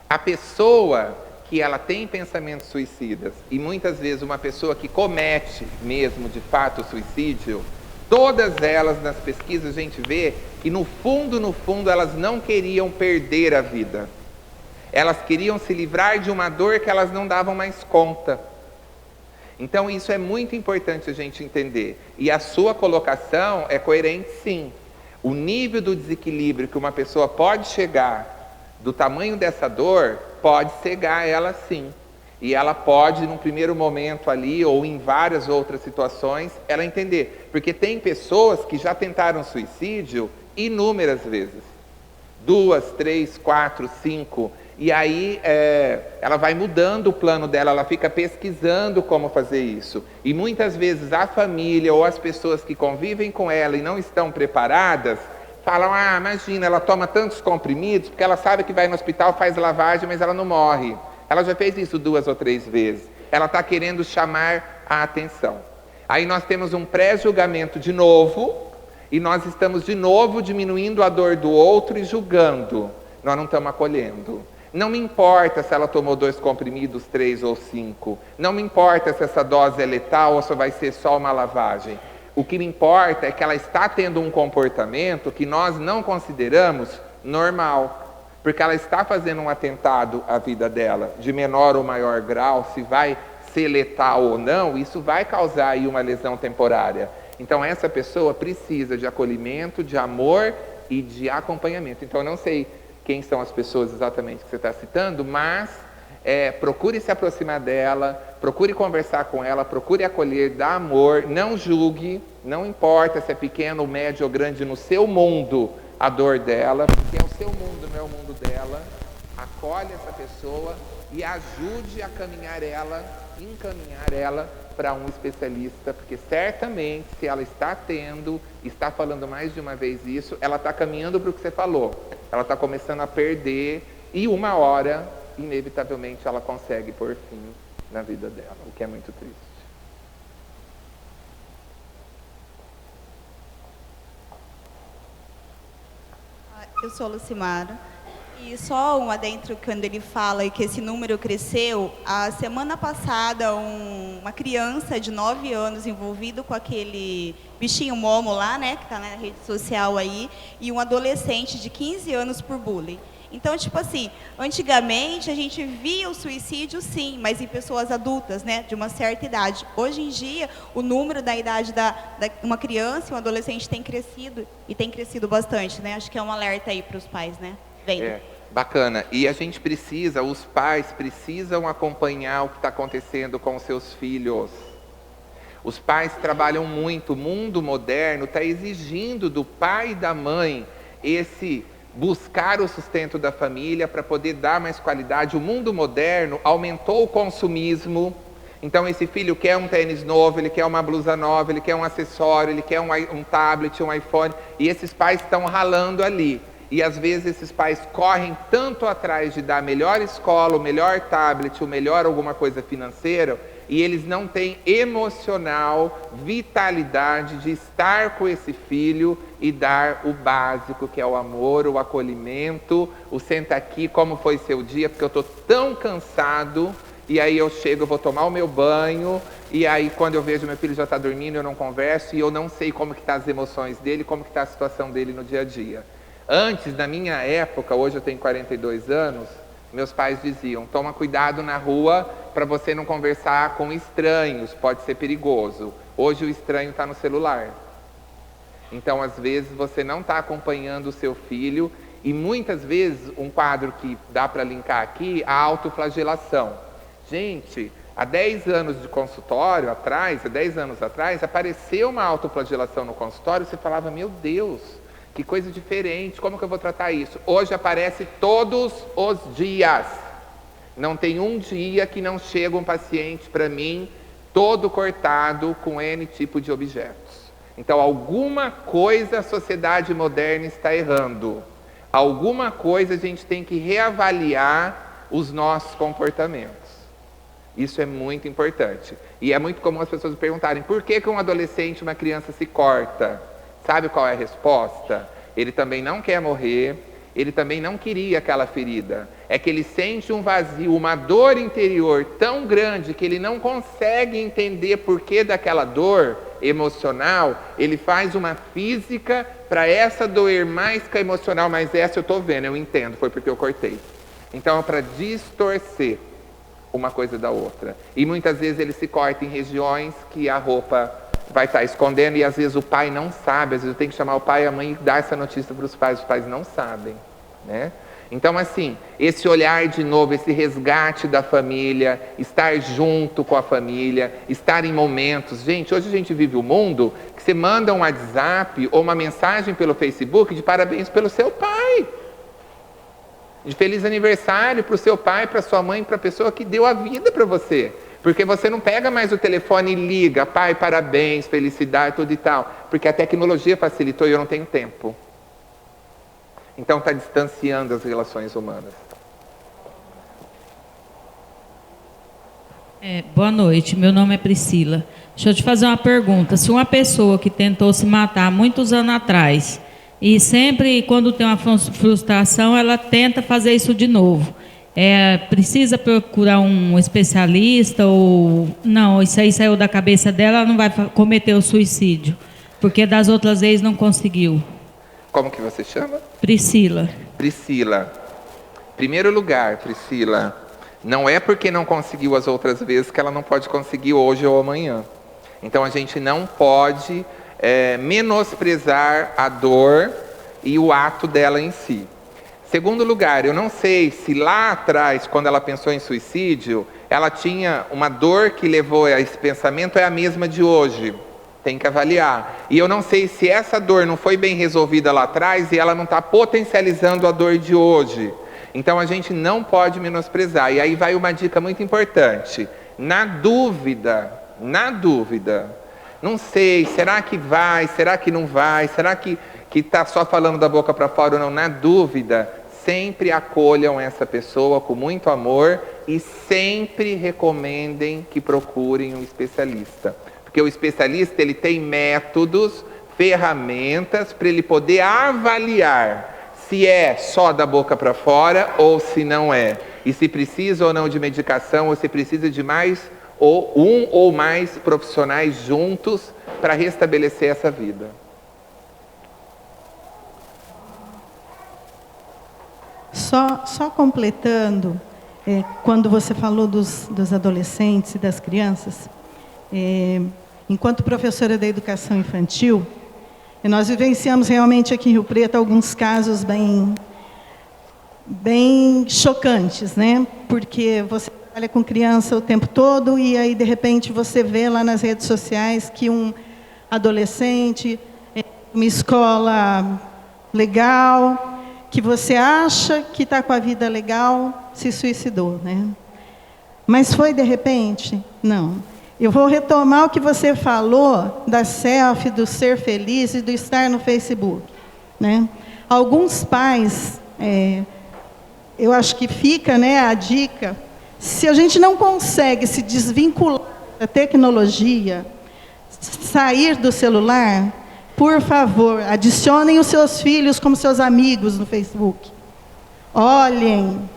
a pessoa que ela tem pensamentos suicidas, e muitas vezes uma pessoa que comete mesmo de fato o suicídio, todas elas nas pesquisas a gente vê que no fundo elas não queriam perder a vida. Elas queriam se livrar de uma dor que elas não davam mais conta. Então isso é muito importante a gente entender. E a sua colocação é coerente, sim. O nível do desequilíbrio que uma pessoa pode chegar do tamanho dessa dor, pode cegar ela sim. E ela pode, num primeiro momento ali, ou em várias outras situações, ela entender. Porque tem pessoas que já tentaram suicídio inúmeras vezes. 2, 3, 4, 5. E aí ela vai mudando o plano dela, ela fica pesquisando como fazer isso. E muitas vezes a família ou as pessoas que convivem com ela e não estão preparadas, falam, imagina, ela toma tantos comprimidos, porque ela sabe que vai no hospital, faz lavagem, mas ela não morre. Ela já fez isso 2 ou 3 vezes. Ela está querendo chamar a atenção. Aí nós temos um pré-julgamento de novo, e nós estamos de novo diminuindo a dor do outro e julgando. Nós não estamos acolhendo. Não me importa se ela tomou 2 comprimidos, 3 ou 5. Não me importa se essa dose é letal ou se vai ser só uma lavagem. O que me importa é que ela está tendo um comportamento que nós não consideramos normal. Porque ela está fazendo um atentado à vida dela, de menor ou maior grau, se vai ser letal ou não, isso vai causar aí uma lesão temporária. Então essa pessoa precisa de acolhimento, de amor e de acompanhamento. Então eu não sei quem são as pessoas exatamente que você está citando, mas procure se aproximar dela, procure conversar com ela, procure acolher, dar amor, não julgue, não importa se é pequeno, médio ou grande no seu mundo a dor dela, porque é o seu mundo, não é o mundo dela. Acolhe essa pessoa e ajude a encaminhar ela para um especialista, porque certamente se ela está falando mais de uma vez isso, ela está caminhando para o que você falou, ela está começando a perder e uma hora, inevitavelmente, ela consegue pôr fim na vida dela, o que é muito triste. Eu sou a Lucimara. E só um adentro, quando ele fala que esse número cresceu, a semana passada uma criança de 9 anos envolvido com aquele bichinho Momo lá, né, que está na rede social aí, e um adolescente de 15 anos por bullying. Então, tipo assim, antigamente a gente via o suicídio, sim, mas em pessoas adultas, né, de uma certa idade. Hoje em dia, o número da idade da uma criança e um adolescente tem crescido, e tem crescido bastante, né? Acho que é um alerta aí para os pais, né? Bacana. E a gente os pais precisam acompanhar o que está acontecendo com os seus filhos. Os pais trabalham muito, o mundo moderno está exigindo do pai e da mãe esse buscar o sustento da família para poder dar mais qualidade. O mundo moderno aumentou o consumismo. Então esse filho quer um tênis novo, ele quer uma blusa nova, ele quer um acessório, ele quer um tablet, um iPhone. E esses pais estão ralando ali. E às vezes esses pais correm tanto atrás de dar a melhor escola, o melhor tablet, o melhor alguma coisa financeira, e eles não têm emocional, vitalidade de estar com esse filho e dar o básico, que é o amor, o acolhimento, o senta aqui, como foi seu dia, porque eu estou tão cansado, e aí eu chego, eu vou tomar o meu banho, e aí quando eu vejo meu filho já está dormindo, eu não converso, e eu não sei como que estão as emoções dele, como que está a situação dele no dia a dia. Antes, na minha época, hoje eu tenho 42 anos, meus pais diziam, toma cuidado na rua para você não conversar com estranhos, pode ser perigoso. Hoje o estranho está no celular. Então, às vezes, você não está acompanhando o seu filho e muitas vezes, um quadro que dá para linkar aqui, a autoflagelação. Gente, há 10 anos de consultório atrás, há 10 anos atrás, apareceu uma autoflagelação no consultório e você falava, meu Deus, que coisa diferente, como que eu vou tratar isso? Hoje aparece todos os dias. Não tem um dia que não chega um paciente para mim, todo cortado com N tipo de objetos. Então, alguma coisa a sociedade moderna está errando. Alguma coisa a gente tem que reavaliar os nossos comportamentos. Isso é muito importante. E é muito comum as pessoas perguntarem, por que um adolescente, uma criança se corta? Sabe qual é a resposta? Ele também não quer morrer, ele também não queria aquela ferida. É que ele sente um vazio, uma dor interior tão grande que ele não consegue entender por que daquela dor emocional. Ele faz uma física para essa doer mais que a emocional, mas essa eu estou vendo, eu entendo, foi porque eu cortei. Então é para distorcer uma coisa da outra. E muitas vezes ele se corta em regiões que a roupa vai estar escondendo, e às vezes o pai não sabe, às vezes eu tenho que chamar o pai e a mãe e dar essa notícia para os pais não sabem, né? Então, assim, esse olhar de novo, esse resgate da família, estar junto com a família, estar em momentos. Gente, hoje a gente vive um mundo que você manda um WhatsApp ou uma mensagem pelo Facebook de parabéns pelo seu pai, de feliz aniversário para o seu pai, para sua mãe, para a pessoa que deu a vida para você. Porque você não pega mais o telefone e liga, pai, parabéns, felicidade, tudo e tal. Porque a tecnologia facilitou e eu não tenho tempo. Então está distanciando as relações humanas. Boa noite, meu nome é Priscila. Deixa eu te fazer uma pergunta. Se uma pessoa que tentou se matar muitos anos atrás, e sempre quando tem uma frustração, ela tenta fazer isso de novo. precisa procurar um especialista ou não? Isso aí saiu da cabeça dela, ela não vai cometer o suicídio, porque das outras vezes não conseguiu. Como que você chama? Priscila. Priscila. Primeiro lugar, Priscila, não é porque não conseguiu as outras vezes que ela não pode conseguir hoje ou amanhã. Então a gente não pode menosprezar a dor e o ato dela em si. Segundo lugar, eu não sei se lá atrás, quando ela pensou em suicídio, ela tinha uma dor que levou a esse pensamento, é a mesma de hoje. Tem que avaliar. E eu não sei se essa dor não foi bem resolvida lá atrás e ela não está potencializando a dor de hoje. Então a gente não pode menosprezar. E aí vai uma dica muito importante. Na dúvida, não sei, será que vai, será que não vai, será que está só falando da boca para fora ou não? Na dúvida, sempre acolham essa pessoa com muito amor e sempre recomendem que procurem um especialista. Porque o especialista, ele tem métodos, ferramentas para ele poder avaliar se é só da boca para fora ou se não é. E se precisa ou não de medicação, ou se precisa de mais ou um ou mais profissionais juntos para restabelecer essa vida. Só completando, quando você falou dos adolescentes e das crianças, enquanto professora da educação infantil, nós vivenciamos realmente aqui em Rio Preto alguns casos bem chocantes, né? Porque você trabalha com criança o tempo todo e aí, de repente, você vê lá nas redes sociais que um adolescente, uma escola legal, que você acha que está com a vida legal, se suicidou, né? Mas foi de repente? Não. Eu vou retomar o que você falou da selfie, do ser feliz e do estar no Facebook, né? Alguns pais, eu acho que fica, né, a dica, se a gente não consegue se desvincular da tecnologia, sair do celular, por favor, adicionem os seus filhos como seus amigos no Facebook. Olhem,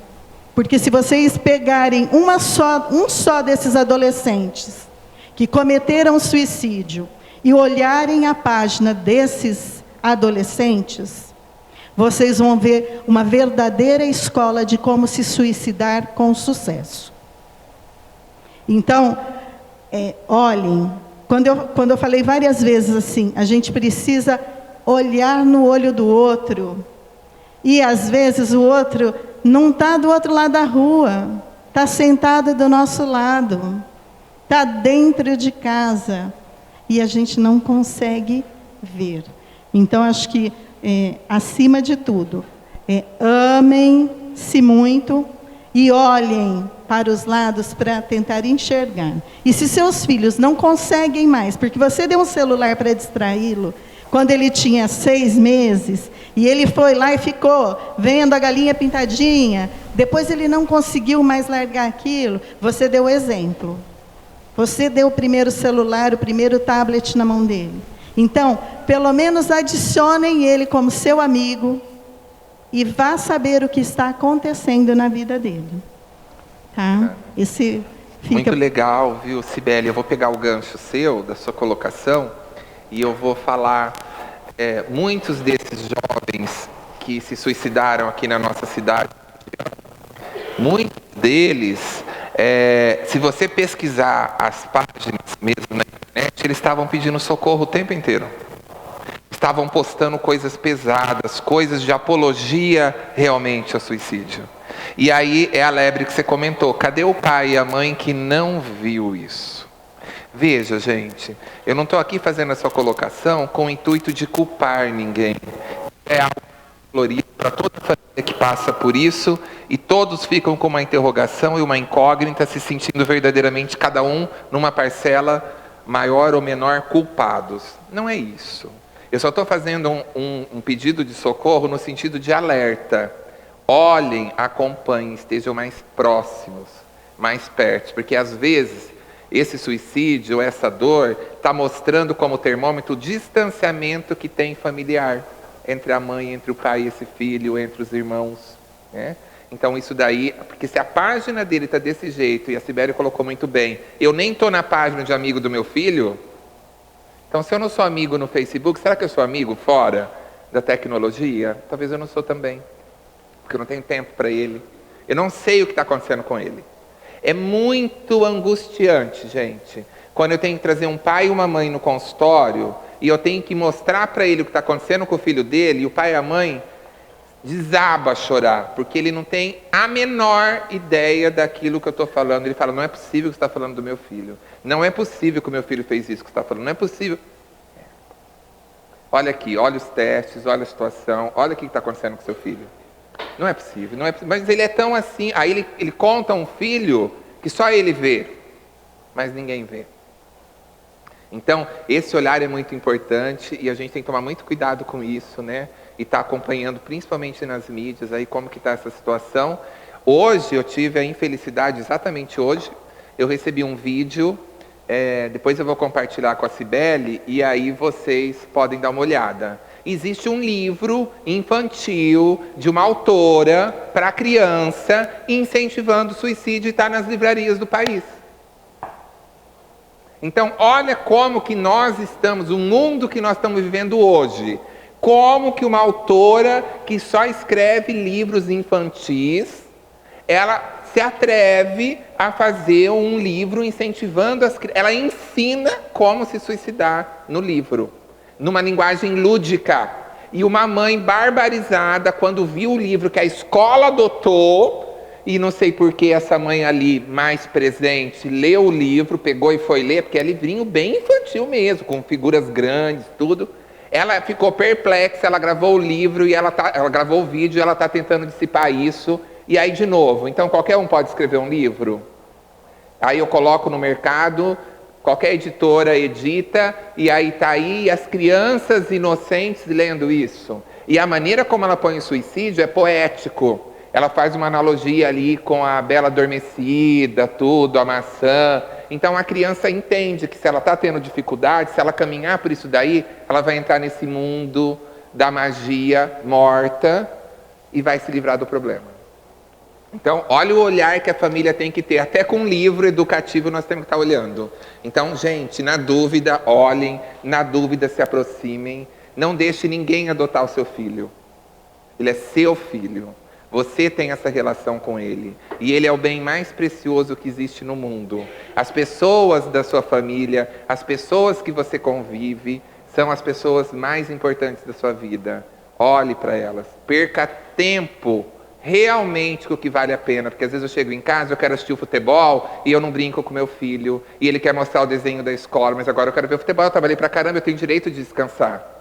porque se vocês pegarem um só desses adolescentes que cometeram suicídio e olharem a página desses adolescentes, vocês vão ver uma verdadeira escola de como se suicidar com sucesso. Então, olhem, quando eu falei várias vezes assim, a gente precisa olhar no olho do outro, e às vezes o outro não está do outro lado da rua, está sentado do nosso lado, está dentro de casa, e a gente não consegue ver. Então, acho que, acima de tudo, amem-se muito e olhem para os lados para tentar enxergar. E se seus filhos não conseguem mais, porque você deu um celular para distraí-lo, quando ele tinha 6 meses, e ele foi lá e ficou vendo a galinha pintadinha, depois ele não conseguiu mais largar aquilo, você deu o exemplo. Você deu o primeiro celular, o primeiro tablet na mão dele. Então, pelo menos adicionem ele como seu amigo e vá saber o que está acontecendo na vida dele. Tá? Esse fica... Muito legal, viu, Cibele? Eu vou pegar o gancho seu, da sua colocação, e eu vou falar, muitos desses jovens que se suicidaram aqui na nossa cidade, muitos deles, se você pesquisar as páginas mesmo na internet, eles estavam pedindo socorro o tempo inteiro. Estavam postando coisas pesadas, coisas de apologia realmente ao suicídio. E aí é a lebre que você comentou. Cadê o pai e a mãe que não viu isso? Veja, gente, eu não estou aqui fazendo essa colocação com o intuito de culpar ninguém. É algo dolorido para toda a família que passa por isso, e todos ficam com uma interrogação e uma incógnita, se sentindo verdadeiramente cada um numa parcela maior ou menor culpados. Não é isso. Eu só estou fazendo um pedido de socorro no sentido de alerta. Olhem, acompanhem, estejam mais próximos, mais perto, porque às vezes esse suicídio, essa dor, está mostrando como termômetro o distanciamento que tem familiar entre a mãe, entre o pai e esse filho, entre os irmãos, né? Então isso daí, porque se a página dele está desse jeito, e a Sibeli colocou muito bem, eu nem estou na página de amigo do meu filho, então se eu não sou amigo no Facebook, será que eu sou amigo fora da tecnologia? Talvez eu não sou também, porque eu não tenho tempo para ele. Eu não sei o que está acontecendo com ele. É muito angustiante, gente, quando eu tenho que trazer um pai e uma mãe no consultório, e eu tenho que mostrar para ele o que está acontecendo com o filho dele, e o pai e a mãe desaba a chorar, porque ele não tem a menor ideia daquilo que eu estou falando. Ele fala, não é possível que você está falando do meu filho. Não é possível que o meu filho fez isso que você está falando. Não é possível. Olha aqui, olha os testes, olha a situação, olha o que está acontecendo com seu filho. Não é possível, não é possível. Mas ele é tão assim. Aí ele conta um filho que só ele vê, mas ninguém vê. Então, esse olhar é muito importante e a gente tem que tomar muito cuidado com isso, né? E estar acompanhando, principalmente nas mídias, aí como que está essa situação. Hoje, eu tive a infelicidade, exatamente hoje, eu recebi um vídeo, depois eu vou compartilhar com a Cibele, e aí vocês podem dar uma olhada. Existe um livro infantil de uma autora para criança incentivando o suicídio e está nas livrarias do país. Então, olha como que nós estamos, o mundo que nós estamos vivendo hoje. Como que uma autora que só escreve livros infantis, ela se atreve a fazer um livro incentivando as crianças. Ela ensina como se suicidar no livro, numa linguagem lúdica. E uma mãe barbarizada, quando viu o livro que a escola adotou, e não sei por que essa mãe ali, mais presente, leu o livro, pegou e foi ler, porque é livrinho bem infantil mesmo, com figuras grandes, tudo. Ela ficou perplexa, ela gravou o livro, e ela gravou o vídeo, e ela está tentando dissipar isso. E aí, de novo, então qualquer um pode escrever um livro? Aí eu coloco no mercado, qualquer editora edita, e aí está aí as crianças inocentes lendo isso. E a maneira como ela põe o suicídio é poético. Ela faz uma analogia ali com a Bela Adormecida, tudo, a maçã. Então a criança entende que se ela está tendo dificuldade, se ela caminhar por isso daí, ela vai entrar nesse mundo da magia morta e vai se livrar do problema. Então, olha o olhar que a família tem que ter. Até com um livro educativo nós temos que estar olhando. Então, gente, na dúvida, olhem. Na dúvida, se aproximem. Não deixe ninguém adotar o seu filho. Ele é seu filho. Você tem essa relação com ele. E ele é o bem mais precioso que existe no mundo. As pessoas da sua família, as pessoas que você convive, são as pessoas mais importantes da sua vida. Olhe para elas. Perca tempo realmente com o que vale a pena. Porque às vezes eu chego em casa, eu quero assistir o futebol e eu não brinco com meu filho. E ele quer mostrar o desenho da escola, mas agora eu quero ver o futebol. Eu trabalhei pra caramba, eu tenho direito de descansar.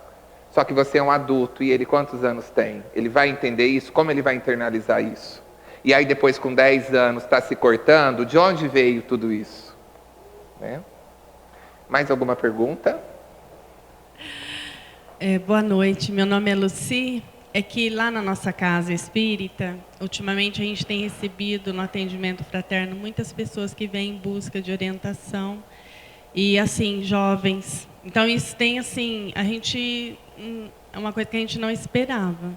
Só que você é um adulto e ele quantos anos tem? Ele vai entender isso? Como ele vai internalizar isso? E aí depois com 10 anos está se cortando? De onde veio tudo isso? Né? Mais alguma pergunta? Boa noite, meu nome é Luci. É que lá na nossa casa espírita, ultimamente a gente tem recebido no atendimento fraterno muitas pessoas que vêm em busca de orientação e assim, jovens. Então isso tem assim, é uma coisa que a gente não esperava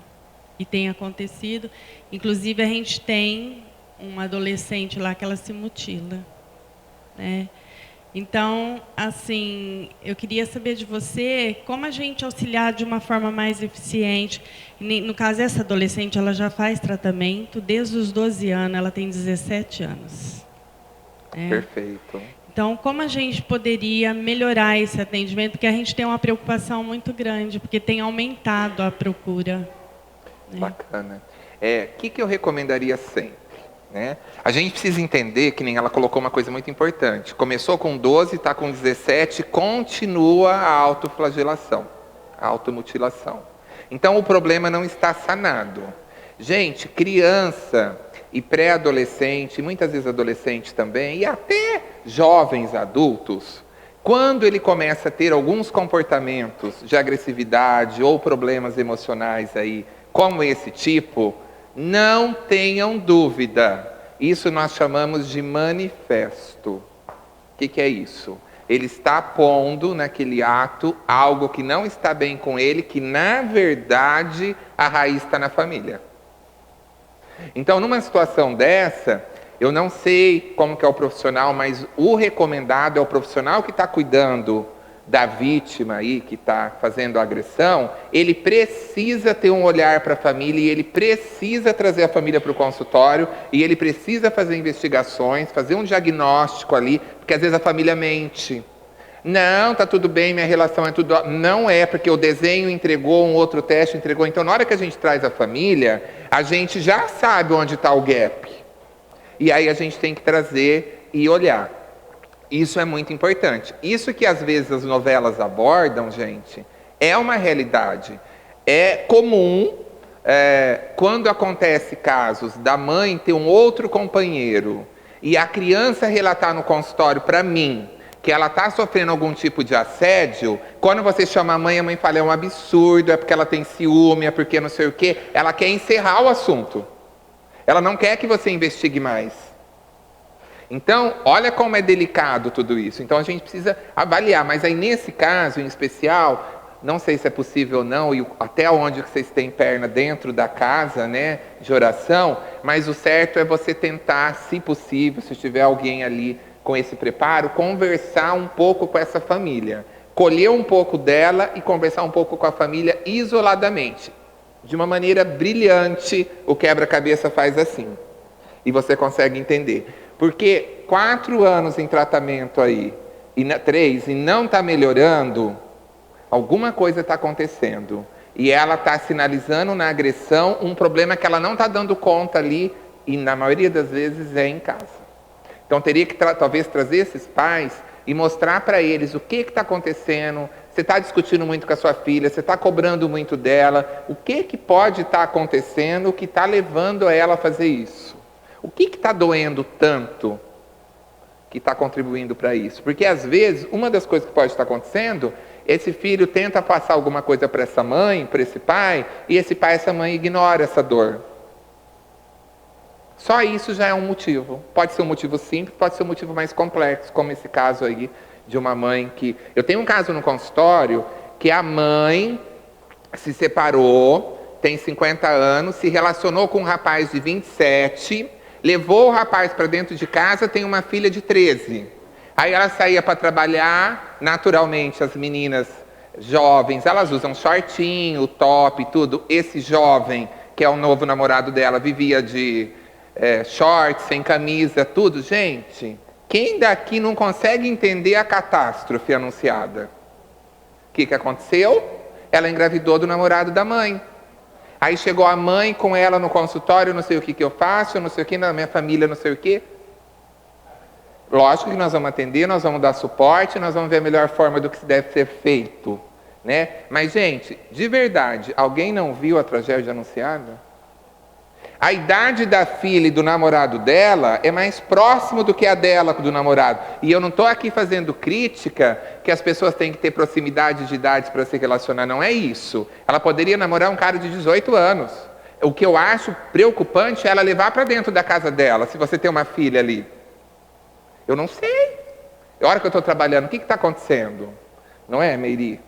e tem acontecido. Inclusive a gente tem uma adolescente lá que ela se mutila, né? Então, assim, eu queria saber de você como a gente auxiliar de uma forma mais eficiente. No caso, essa adolescente, ela já faz tratamento desde os 12 anos, ela tem 17 anos. Né? Perfeito. Então, como a gente poderia melhorar esse atendimento? Porque a gente tem uma preocupação muito grande, porque tem aumentado a procura. Né? Bacana. O que eu recomendaria sempre? Né? A gente precisa entender, que nem ela colocou uma coisa muito importante. Começou com 12, está com 17, continua a autoflagelação, a automutilação. Então o problema não está sanado. Gente, criança e pré-adolescente, muitas vezes adolescente também, e até jovens adultos, quando ele começa a ter alguns comportamentos de agressividade ou problemas emocionais aí, como esse tipo, não tenham dúvida, isso nós chamamos de manifesto. O que é isso? Ele está pondo naquele ato algo que não está bem com ele, que na verdade a raiz está na família. Então, numa situação dessa, eu não sei como que é o profissional, mas o recomendado é o profissional que está cuidando da vítima aí, que está fazendo a agressão, ele precisa ter um olhar para a família e ele precisa trazer a família para o consultório e ele precisa fazer investigações, fazer um diagnóstico ali, porque às vezes a família mente. Não, tá tudo bem, minha relação é tudo... Não é, porque o desenho entregou, um outro teste entregou. Então, na hora que a gente traz a família, a gente já sabe onde está o gap. E aí a gente tem que trazer e olhar. Isso é muito importante. Isso que às vezes as novelas abordam, gente, é uma realidade. É comum, quando acontece casos da mãe ter um outro companheiro e a criança relatar no consultório para mim que ela está sofrendo algum tipo de assédio, quando você chama a mãe fala, é um absurdo, é porque ela tem ciúme, é porque não sei o quê. Ela quer encerrar o assunto. Ela não quer que você investigue mais. Então, olha como é delicado tudo isso. Então, a gente precisa avaliar. Mas aí, nesse caso, em especial, não sei se é possível ou não, e até onde vocês têm perna dentro da casa, né, de oração, mas o certo é você tentar, se possível, se tiver alguém ali com esse preparo, conversar um pouco com essa família. Colher um pouco dela e conversar um pouco com a família isoladamente. De uma maneira brilhante, o quebra-cabeça faz assim. E você consegue entender. Porque 4 anos em tratamento aí, 3, e não está melhorando, alguma coisa está acontecendo. E ela está sinalizando na agressão um problema que ela não está dando conta ali, e na maioria das vezes é em casa. Então teria que talvez trazer esses pais e mostrar para eles o que está acontecendo. Você está discutindo muito com a sua filha, você está cobrando muito dela. O que pode estar acontecendo que está levando ela a fazer isso? O que está doendo tanto que está contribuindo para isso? Porque às vezes, uma das coisas que pode estar acontecendo, esse filho tenta passar alguma coisa para essa mãe, para esse pai, e esse pai, essa mãe ignora essa dor. Só isso já é um motivo. Pode ser um motivo simples, pode ser um motivo mais complexo, como esse caso aí de uma mãe que... Eu tenho um caso no consultório que a mãe se separou, tem 50 anos, se relacionou com um rapaz de 27, levou o rapaz para dentro de casa, tem uma filha de 13. Aí ela saía para trabalhar, naturalmente as meninas jovens, elas usam shortinho, top, tudo. Esse jovem, que é o novo namorado dela, vivia de shorts, sem camisa, tudo. Gente, quem daqui não consegue entender a catástrofe anunciada? O que aconteceu? Ela engravidou do namorado da mãe. Aí chegou a mãe com ela no consultório, não sei o que eu faço, não sei o que, na minha família, não sei o que. Lógico que nós vamos atender, nós vamos dar suporte, nós vamos ver a melhor forma do que deve ser feito, né? Mas, gente, de verdade, alguém não viu a tragédia anunciada? A idade da filha e do namorado dela é mais próximo do que a dela do namorado. E eu não estou aqui fazendo crítica que as pessoas têm que ter proximidade de idades para se relacionar. Não é isso. Ela poderia namorar um cara de 18 anos. O que eu acho preocupante é ela levar para dentro da casa dela, se você tem uma filha ali. Eu não sei. A hora que eu estou trabalhando, o que está acontecendo? Não é, Meiri?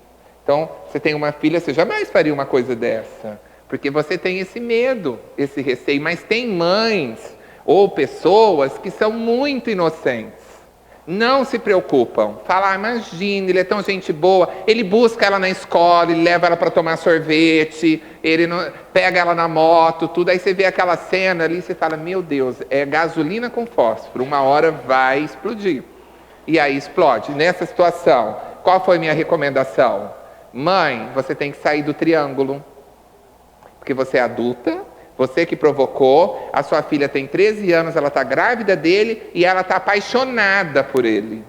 Então, você tem uma filha, você jamais faria uma coisa dessa. Porque você tem esse medo, esse receio. Mas tem mães ou pessoas que são muito inocentes. Não se preocupam. Fala, imagina, ele é tão gente boa. Ele busca ela na escola, ele leva ela para tomar sorvete, ele pega ela na moto, tudo. Aí você vê aquela cena ali e você fala, meu Deus, é gasolina com fósforo. Uma hora vai explodir. E aí explode. Nessa situação, qual foi a minha recomendação? Mãe, você tem que sair do triângulo. Porque você é adulta, você que provocou, a sua filha tem 13 anos, ela está grávida dele e ela está apaixonada por ele.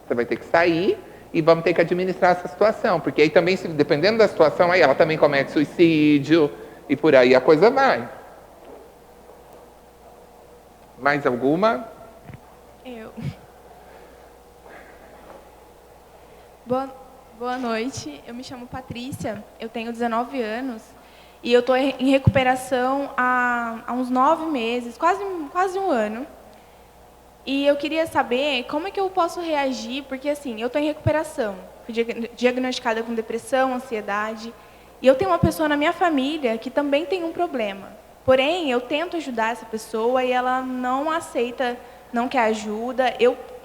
Você vai ter que sair e vamos ter que administrar essa situação, porque aí também, dependendo da situação, aí ela também comete suicídio e por aí a coisa vai. Mais alguma? Eu. Boa noite, eu me chamo Patrícia, eu tenho 19 anos e eu estou em recuperação há uns 9 meses, quase um ano. E eu queria saber como é que eu posso reagir, porque assim, eu estou em recuperação, fui diagnosticada com depressão, ansiedade, E eu tenho uma pessoa na minha família que também tem um problema. Porém, eu tento ajudar essa pessoa e ela não aceita, não quer ajuda.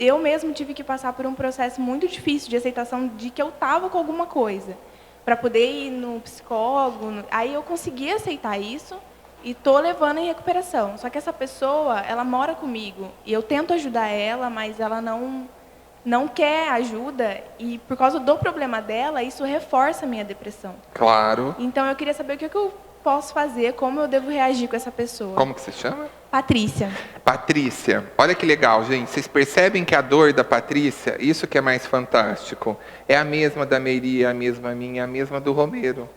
Eu mesmo tive que passar por um processo muito difícil de aceitação de que eu estava com alguma coisa, para poder ir no psicólogo. Aí eu consegui aceitar isso e estou levando em recuperação. Só que essa pessoa, ela mora comigo e eu tento ajudar ela, mas ela não quer ajuda, e por causa do problema dela, isso reforça a minha depressão. Claro. Então eu queria saber o que eu posso fazer, como eu devo reagir com essa pessoa. Como que se chama? Patrícia. Patrícia, olha que legal, gente. Vocês percebem que a dor da Patrícia, isso que é mais fantástico, é a mesma da Meiri, a mesma minha, a mesma do Romero.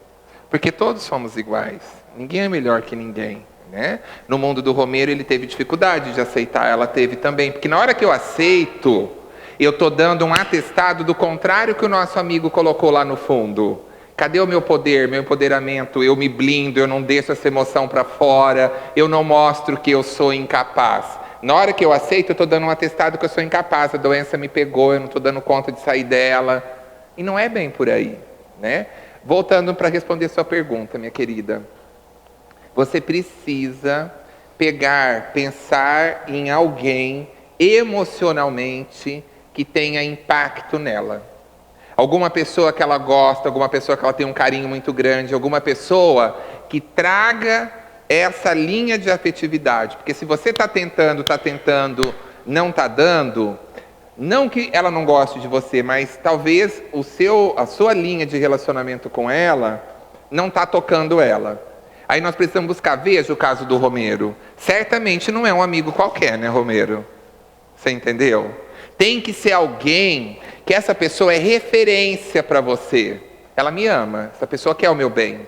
Porque todos somos iguais. Ninguém é melhor que ninguém, né? No mundo do Romero, ele teve dificuldade de aceitar, ela teve também. Porque na hora que eu aceito, eu estou dando um atestado do contrário que o nosso amigo colocou lá no fundo. Cadê o meu poder, meu empoderamento? Eu me blindo, eu não deixo essa emoção para fora, eu não mostro que eu sou incapaz. Na hora que eu aceito, eu estou dando um atestado que eu sou incapaz, a doença me pegou, eu não estou dando conta de sair dela. E não é bem por aí, né? Voltando para responder sua pergunta, minha querida. Você precisa pensar em alguém emocionalmente que tenha impacto nela. Alguma pessoa que ela gosta, alguma pessoa que ela tem um carinho muito grande, alguma pessoa que traga essa linha de afetividade. Porque se você está tentando, não está dando, não que ela não goste de você, mas talvez a sua linha de relacionamento com ela não está tocando ela. Aí nós precisamos buscar, veja o caso do Romero. Certamente não é um amigo qualquer, né, Romero? Você entendeu? Tem que ser alguém que essa pessoa é referência para você. Ela me ama, essa pessoa quer o meu bem.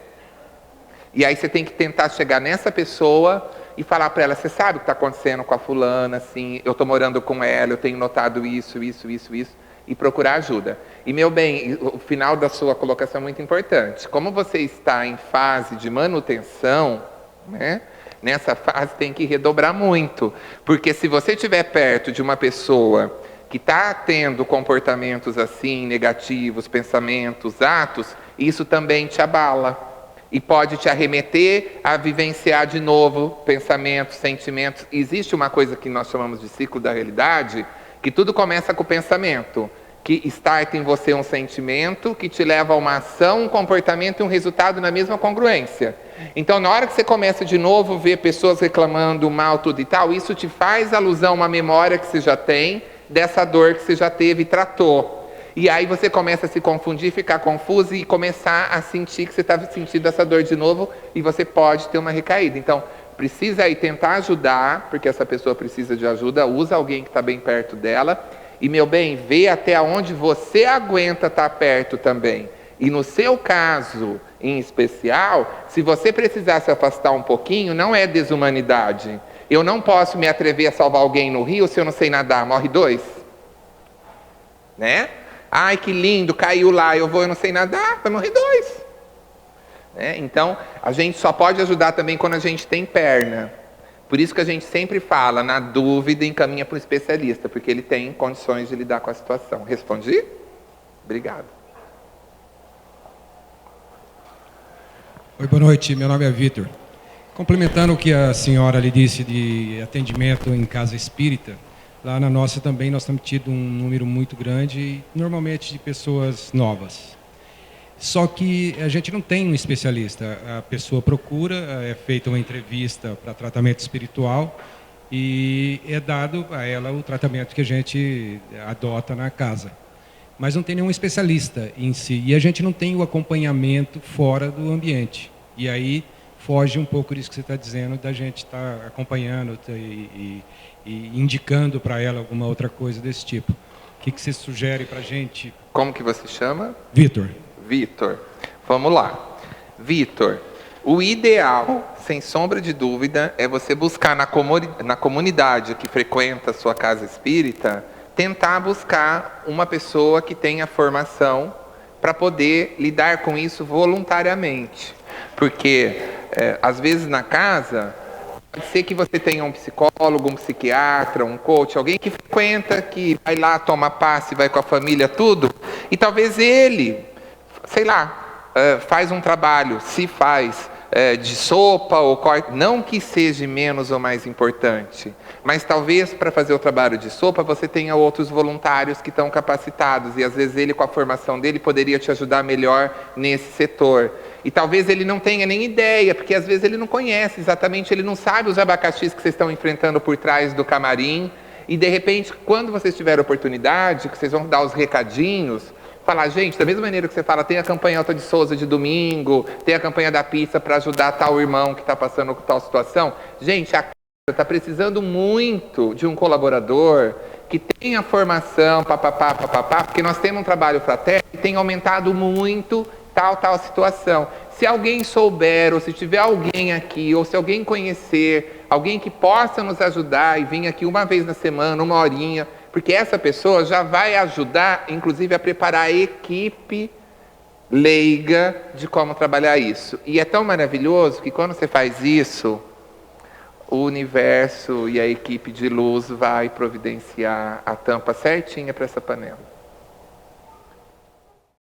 E aí você tem que tentar chegar nessa pessoa e falar para ela, você sabe o que está acontecendo com a fulana, assim, eu estou morando com ela, eu tenho notado isso, e procurar ajuda. E meu bem, o final da sua colocação é muito importante. Como você está em fase de manutenção, né? Nessa fase tem que redobrar muito. Porque se você estiver perto de uma pessoa que está tendo comportamentos assim, negativos, pensamentos, atos, isso também te abala. E pode te arremeter a vivenciar de novo pensamentos, sentimentos. Existe uma coisa que nós chamamos de ciclo da realidade, que tudo começa com o pensamento, que starta em você um sentimento, que te leva a uma ação, um comportamento e um resultado na mesma congruência. Então, na hora que você começa de novo a ver pessoas reclamando mal, tudo e tal, isso te faz alusão a uma memória que você já tem, dessa dor que você já teve e tratou. E aí você começa a se confundir, ficar confuso e começar a sentir que você está sentindo essa dor de novo e você pode ter uma recaída. Então, precisa aí tentar ajudar, porque essa pessoa precisa de ajuda, usa alguém que está bem perto dela. E, meu bem, vê até onde você aguenta estar perto também. E no seu caso, em especial, se você precisar se afastar um pouquinho, não é desumanidade. Eu não posso me atrever a salvar alguém no rio se eu não sei nadar, morre dois. Né? Ai, que lindo, caiu lá, eu não sei nadar, vai morrer dois. Né? Então, a gente só pode ajudar também quando a gente tem perna. Por isso que a gente sempre fala, na dúvida, encaminha para o especialista, porque ele tem condições de lidar com a situação. Respondi? Obrigado. Oi, boa noite, meu nome é Vitor. Complementando o que a senhora lhe disse de atendimento em casa espírita, lá na nossa também nós temos tido um número muito grande, normalmente de pessoas novas. Só que a gente não tem um especialista. A pessoa procura, é feita uma entrevista para tratamento espiritual e é dado a ela o tratamento que a gente adota na casa. Mas não tem nenhum especialista em si. E a gente não tem o acompanhamento fora do ambiente. E aí foge um pouco disso que você está dizendo, da gente estar acompanhando e indicando para ela alguma outra coisa desse tipo. O que você sugere para a gente? Como que você chama? Vitor. Vitor, vamos lá. Vitor, o ideal, sem sombra de dúvida, é você buscar na comunidade que frequenta a sua casa espírita, tentar buscar uma pessoa que tenha formação para poder lidar com isso voluntariamente. Porque, às vezes na casa, pode ser que você tenha um psicólogo, um psiquiatra, um coach, alguém que frequenta, que vai lá, toma passe, vai com a família, tudo, e talvez ele, sei lá, faz um trabalho, se faz de sopa ou corte, não que seja menos ou mais importante, mas talvez para fazer o trabalho de sopa você tenha outros voluntários que estão capacitados e às vezes ele com a formação dele poderia te ajudar melhor nesse setor. E talvez ele não tenha nem ideia, porque às vezes ele não conhece exatamente, ele não sabe os abacaxis que vocês estão enfrentando por trás do camarim. E de repente, quando vocês tiverem oportunidade, que vocês vão dar os recadinhos, falar, gente, da mesma maneira que você fala, tem a campanha Alta de Souza de domingo, tem a campanha da pizza para ajudar tal irmão que está passando por tal situação. Gente, a casa está precisando muito de um colaborador que tenha formação, porque nós temos um trabalho fraterno que tem aumentado muito tal situação. Se alguém souber, ou se tiver alguém aqui, ou se alguém conhecer, alguém que possa nos ajudar e vir aqui uma vez na semana, uma horinha, porque essa pessoa já vai ajudar, inclusive, a preparar a equipe leiga de como trabalhar isso. E é tão maravilhoso que quando você faz isso, o universo e a equipe de luz vai providenciar a tampa certinha para essa panela.